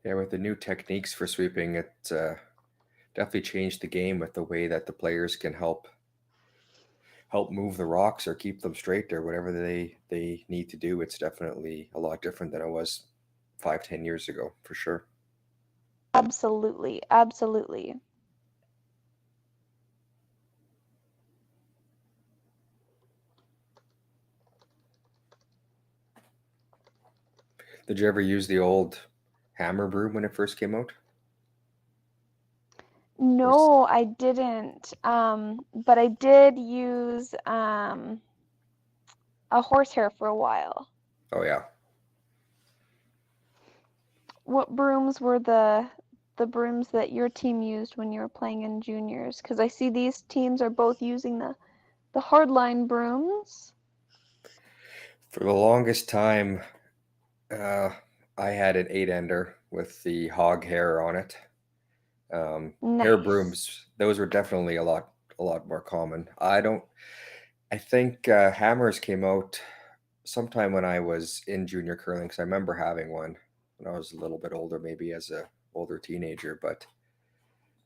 Yeah, with the new techniques for sweeping, it definitely changed the game with the way that the players can help move the rocks or keep them straight or whatever they need to do. It's definitely a lot different than it was 5-10 years ago, for sure. Absolutely, absolutely. Did you ever use the old hammer broom when it first came out? No, I didn't. But I did use a horsehair for a while. Oh yeah. What brooms were the brooms that your team used when you were playing in juniors? Because I see these teams are both using the hardline brooms. For the longest time, I had an 8-ender with the hog hair on it. Hair brooms, those were definitely a lot more common. I think hammers came out sometime when I was in junior curling, because I remember having one when I was a little bit older, maybe as a older teenager. But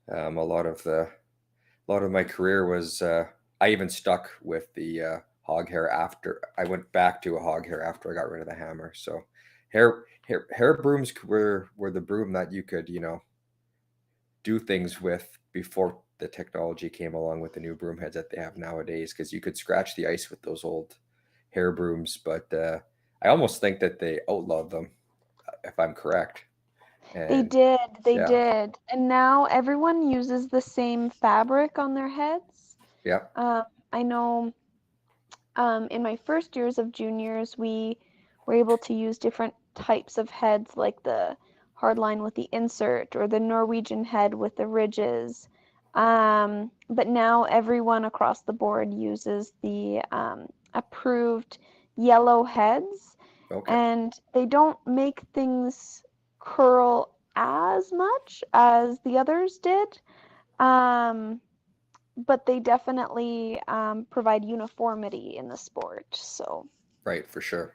a lot of my career was I even stuck with the hog hair after I went back to a hog hair after I got rid of the hammer. So hair brooms were the broom that you could do things with before the technology came along with the new broom heads that they have nowadays, because you could scratch the ice with those old hair brooms. But I almost think that they outlawed them, if I'm correct. They And did, they yeah, did. And now everyone uses the same fabric on their heads. yeah, I know in my first years of juniors, we were able to use different types of heads, like the hardline with the insert or the Norwegian head with the ridges. But now everyone across the board uses the approved yellow heads, okay, and they don't make things curl as much as the others did. But they definitely provide uniformity in the sport. So, right, for sure.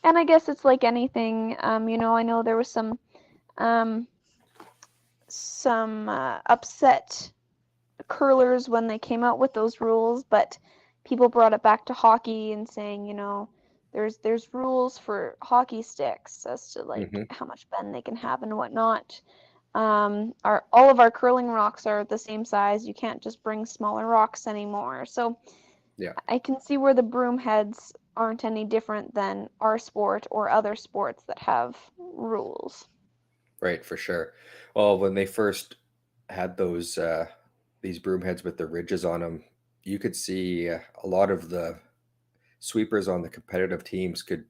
and I guess it's like anything. I know there was um, some upset curlers when they came out with those rules, but people brought it back to hockey and saying, there's rules for hockey sticks as to like Hmm. how much bend they can have and whatnot. All of our curling rocks are the same size. You can't just bring smaller rocks anymore. So Yeah, I can see where the broom heads aren't any different than our sport or other sports that have rules. right, for sure. Well, when they first had these broom heads with the ridges on them, you could see a lot of the sweepers on the competitive teams could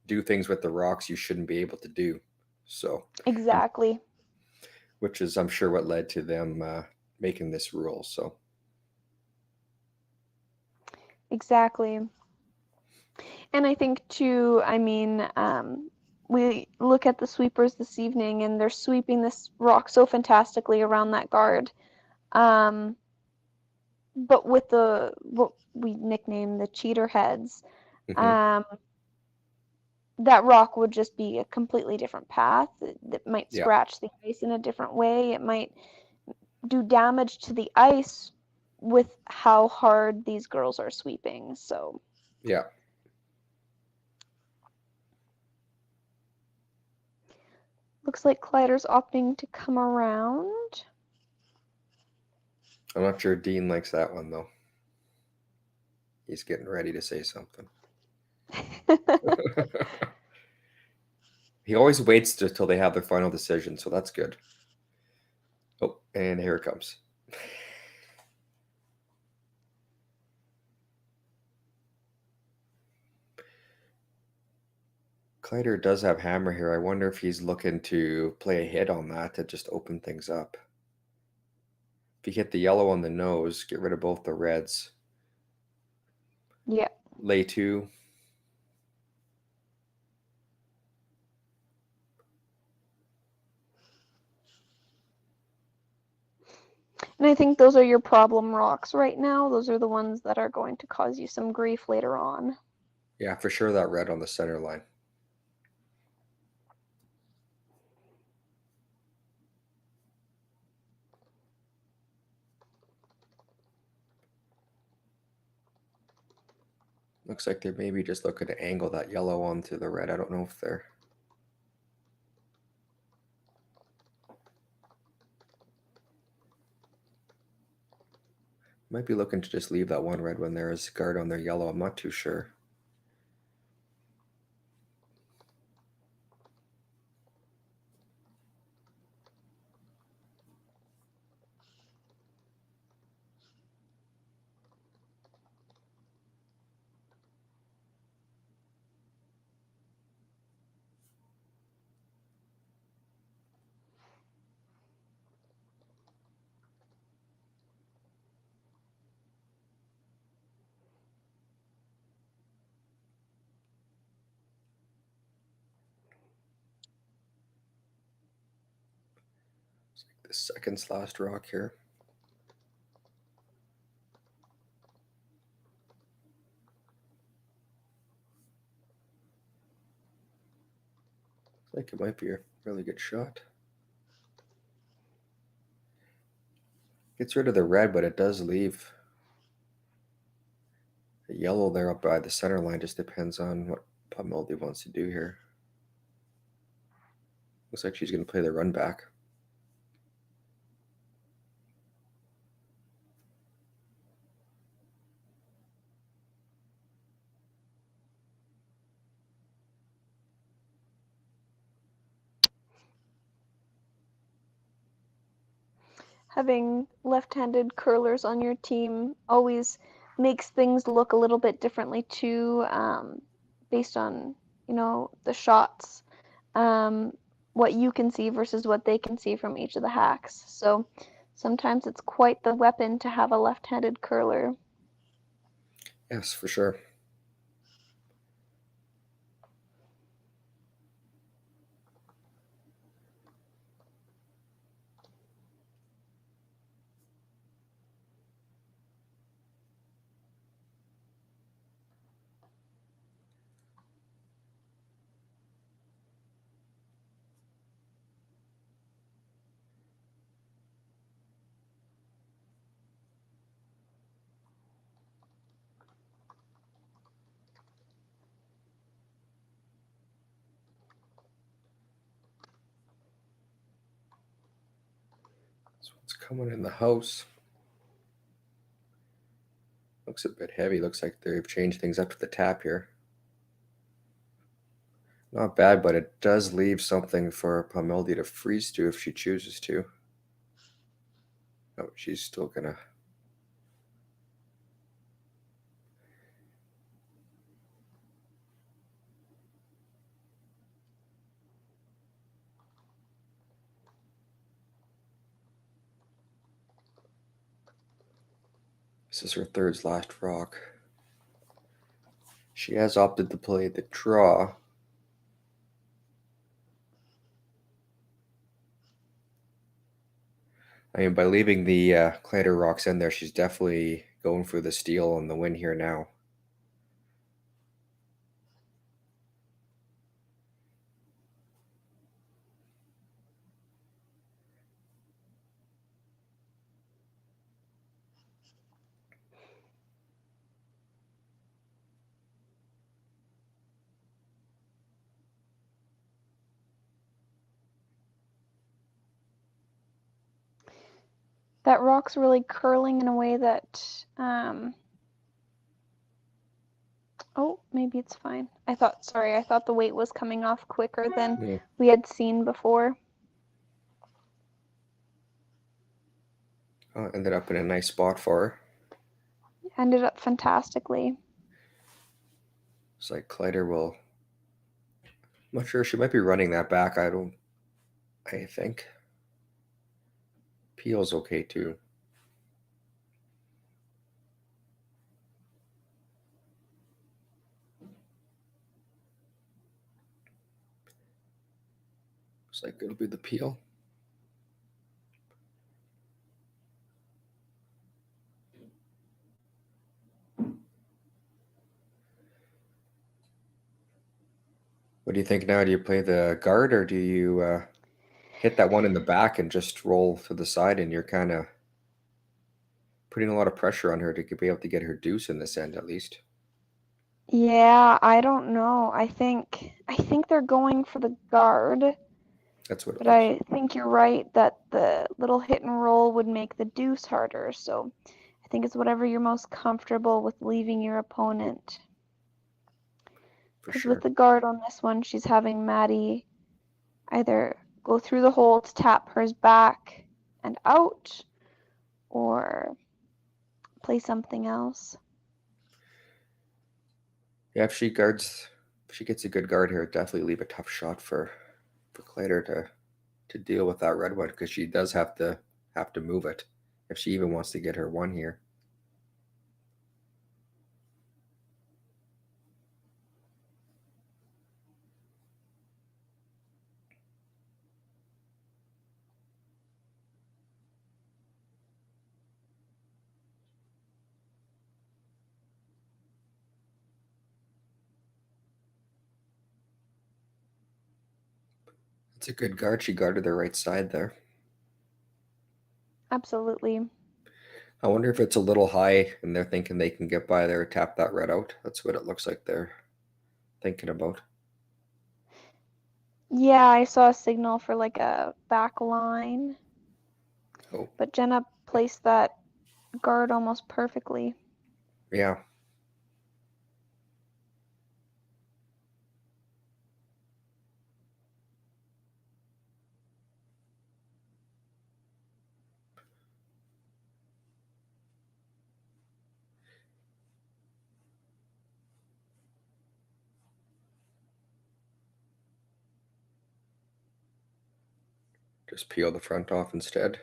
do things with the rocks you shouldn't be able to do. So, Exactly. which is, I'm sure, what led to them making this rule. So, Exactly. And I think too, we look at the sweepers this evening and they're sweeping this rock so fantastically around that guard. Um, but with what we nickname the cheater heads, mhm, um, that rock would just be a completely different path. It might yeah, scratch the ice in a different way. It might do damage to the ice with how hard these girls are sweeping. So yeah. looks like Kleiter's opting to come around. I'm not sure Dean likes that one though. He's getting ready to say something. He always waits till they have their final decision, so that's good. Oh, and here it comes. Kleiter does have hammer here. I wonder if he's looking to play a hit on that to just open things up. If you hit the yellow on the nose, get rid of both the reds. Yeah. Lay two. And I think those are your problem rocks right now. Those are the ones that are going to cause you some grief later on. Yeah, for sure that red on the center line. Looks like they're maybe just looking to angle that yellow onto the red. I don't know if they're... Might be looking to just leave that one red when there is guard on their yellow. I'm not too sure. The second last rock here. Looks like it might be a really good shot. Gets rid of the red, but it does leave the yellow there up by the center line. Just depends on what Pomedli wants to do here. Looks like she's going to play the run back. having left-handed curlers on your team always makes things look a little bit differently too, based on, you know, the shots, what you can see versus what they can see from each of the hacks. So sometimes it's quite the weapon to have a left-handed curler. Yes, for sure. This one's coming in the house. Looks a bit heavy. Looks like they've changed things up to the tap here. Not bad, but it does leave something for Pomedli to freeze to if she chooses to. Oh, she's still gonna. This is her third last rock. She has opted to play the draw. I mean, by leaving the Kleiter rocks in there, she's definitely going for the steal and the win here now. That rock's really curling in a way that, oh, maybe it's fine. I thought the weight was coming off quicker than we had seen before. Oh, ended up in a nice spot for her. Ended up fantastically. It's like Kleiter will. I'm not sure. She might be running that back. I think. Peel's okay too. Looks like it'll be the peel. What do you think now? Do you play the guard or do you hit that one in the back and just roll to the side, and you're kind of putting a lot of pressure on her to be able to get her deuce in this end at least? Yeah, I don't know. I think they're going for the guard. That's what it But looks. I think you're right that the little hit and roll would make the deuce harder. So I think it's whatever you're most comfortable with leaving your opponent. Because with the guard on this one, she's having Maddie either go through the hole to tap hers back and out, or play something else. Yeah, if she gets a good guard here, it'd definitely leave a tough shot for Kleiter to deal with that red one, because she does have to move it if she even wants to get her one here. It's a good guard. She guarded the right side there. Absolutely. I wonder if it's a little high and they're thinking they can get by there, tap that red out. That's what it looks like they're thinking about. Yeah, I saw a signal for like a back line. Oh. But Jenna placed that guard almost perfectly. Yeah. Just peel the front off instead.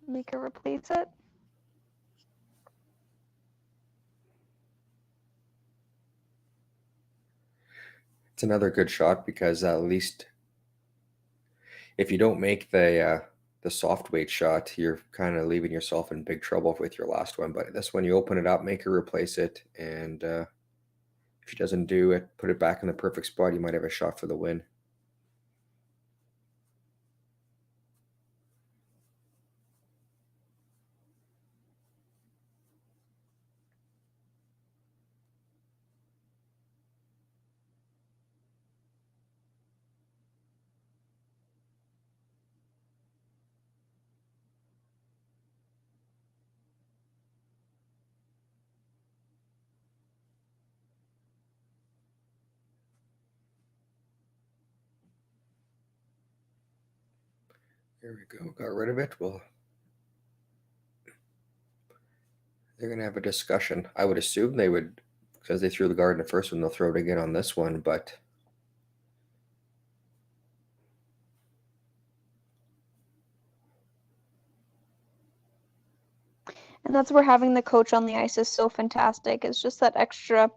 Make her replace it. It's another good shot because at least if you don't make the soft weight shot, you're kind of leaving yourself in big trouble with your last one. But this one, you open it up, make her replace it, and if she doesn't do it, put it back in the perfect spot, you might have a shot for the win. There we go. Got rid of it. Well, they're going to have a discussion. I would assume they would, because they threw the guard in the first one, they'll throw it again on this one, but And that's where having the coach on the ice is so fantastic. It's just that extra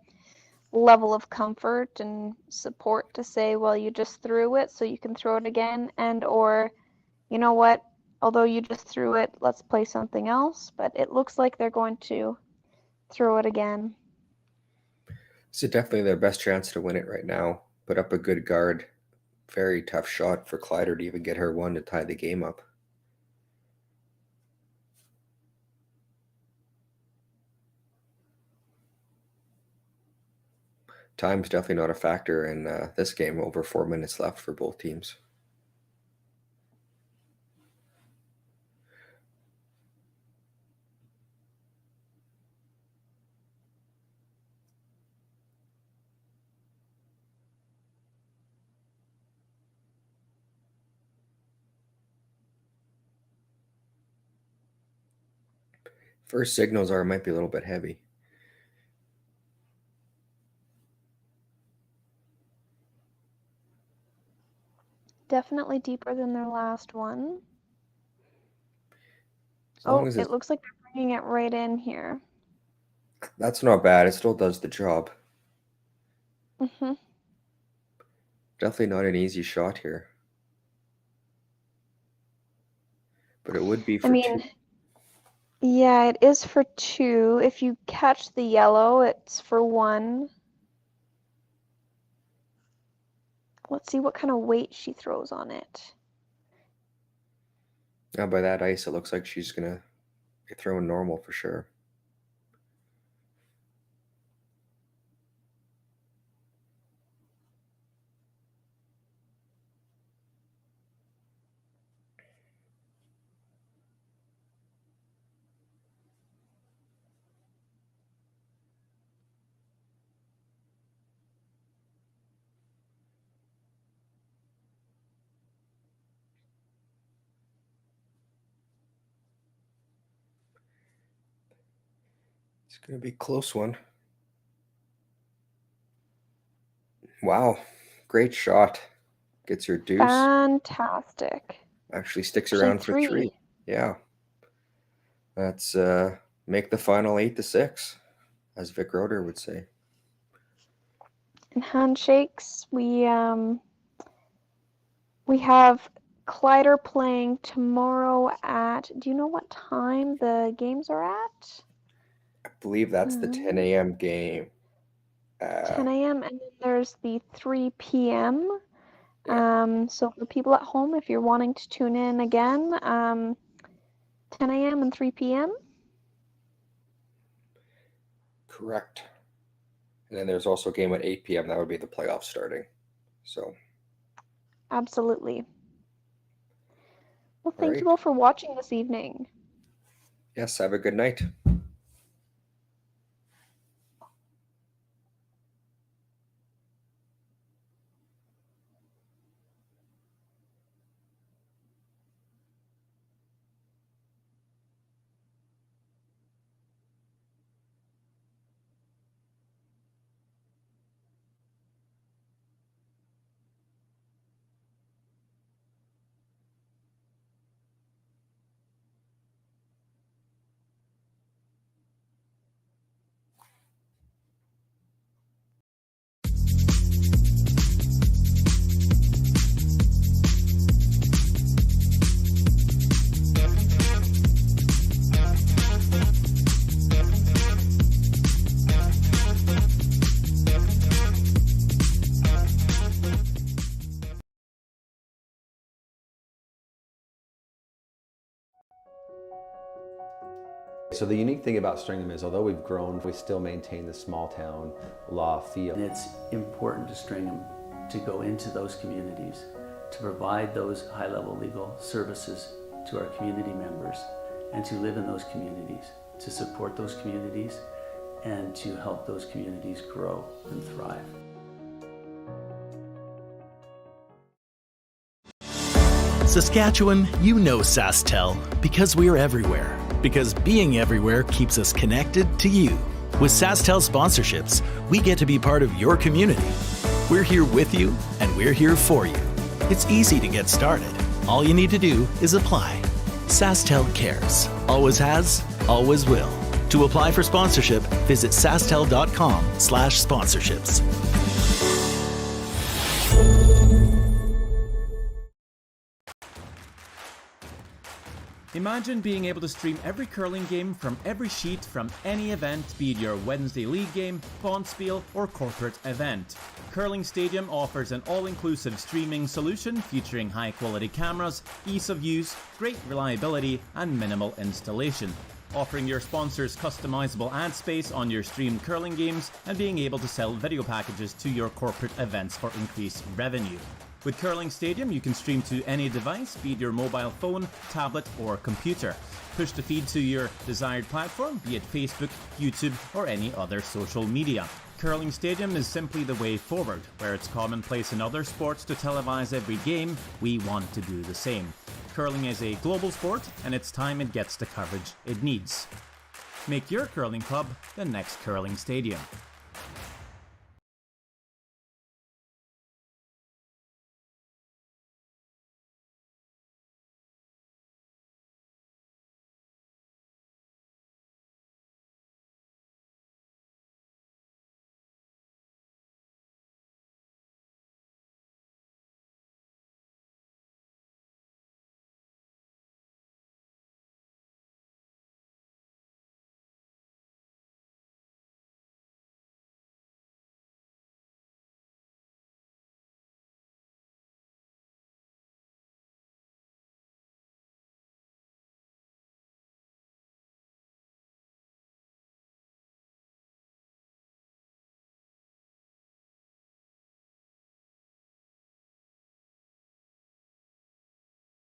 level of comfort and support to say, well, you just threw it, so you can throw it again, and or, you know what, although you just threw it, let's play something else. But it looks like they're going to throw it again. this is definitely their best chance to win it right now. Put up a good guard. Very tough shot for Kleiter to even get her one to tie the game up. Time's definitely not a factor in this game. Over 4 minutes left for both teams. First signals are it might be a little bit heavy. Definitely deeper than their last one. Oh, it looks like they're bringing it right in here. That's not bad. It still does the job. Mm-hmm. Definitely not an easy shot here. But it would be for two. Yeah, it is for 2. If you catch the yellow, it's for 1. Let's see what kind of weight she throws on it. Now by that ice, it looks like she's going to be throwing normal for sure. It's going to be a close one. Wow. Great shot. Gets her deuce. Fantastic. Actually sticks around for 3. Yeah. That's make the final 8-6, as Vic Roeder would say. In handshakes, we have Kleiter playing tomorrow at, do you know what time the games are at? I believe that's the 10 a.m. game. 10 a.m. and then there's the 3 p.m. So for people at home, if you're wanting to tune in again, 10 a.m. and 3 p.m. Correct. And then there's also a game at 8 p.m. That would be the playoffs starting. So. Absolutely. Well, thank you all for watching this evening. Yes, have a good night. So the unique thing about Stringham is, although we've grown, we still maintain the small town law feel. And it's important to Stringham to go into those communities, to provide those high-level legal services to our community members, and to live in those communities, to support those communities, and to help those communities grow and thrive. Saskatchewan, you know SaskTel because we're everywhere. Because being everywhere keeps us connected to you. With SaskTel sponsorships, we get to be part of your community. We're here with you, and we're here for you. It's easy to get started. All you need to do is apply. SaskTel cares. Always has, always will. To apply for sponsorship, visit sastel.com/sponsorships. Imagine being able to stream every curling game from every sheet from any event, be it your Wednesday league game, bonspiel, or corporate event. Curling Stadium offers an all-inclusive streaming solution featuring high-quality cameras, ease of use, great reliability, and minimal installation. Offering your sponsors customizable ad space on your streamed curling games and being able to sell video packages to your corporate events for increased revenue. With Curling Stadium, you can stream to any device, be it your mobile phone, tablet, or computer. Push the feed to your desired platform, be it Facebook, YouTube, or any other social media. Curling Stadium is simply the way forward. Where it's commonplace in other sports to televise every game, we want to do the same. Curling is a global sport, and it's time it gets the coverage it needs. Make your curling club the next Curling Stadium.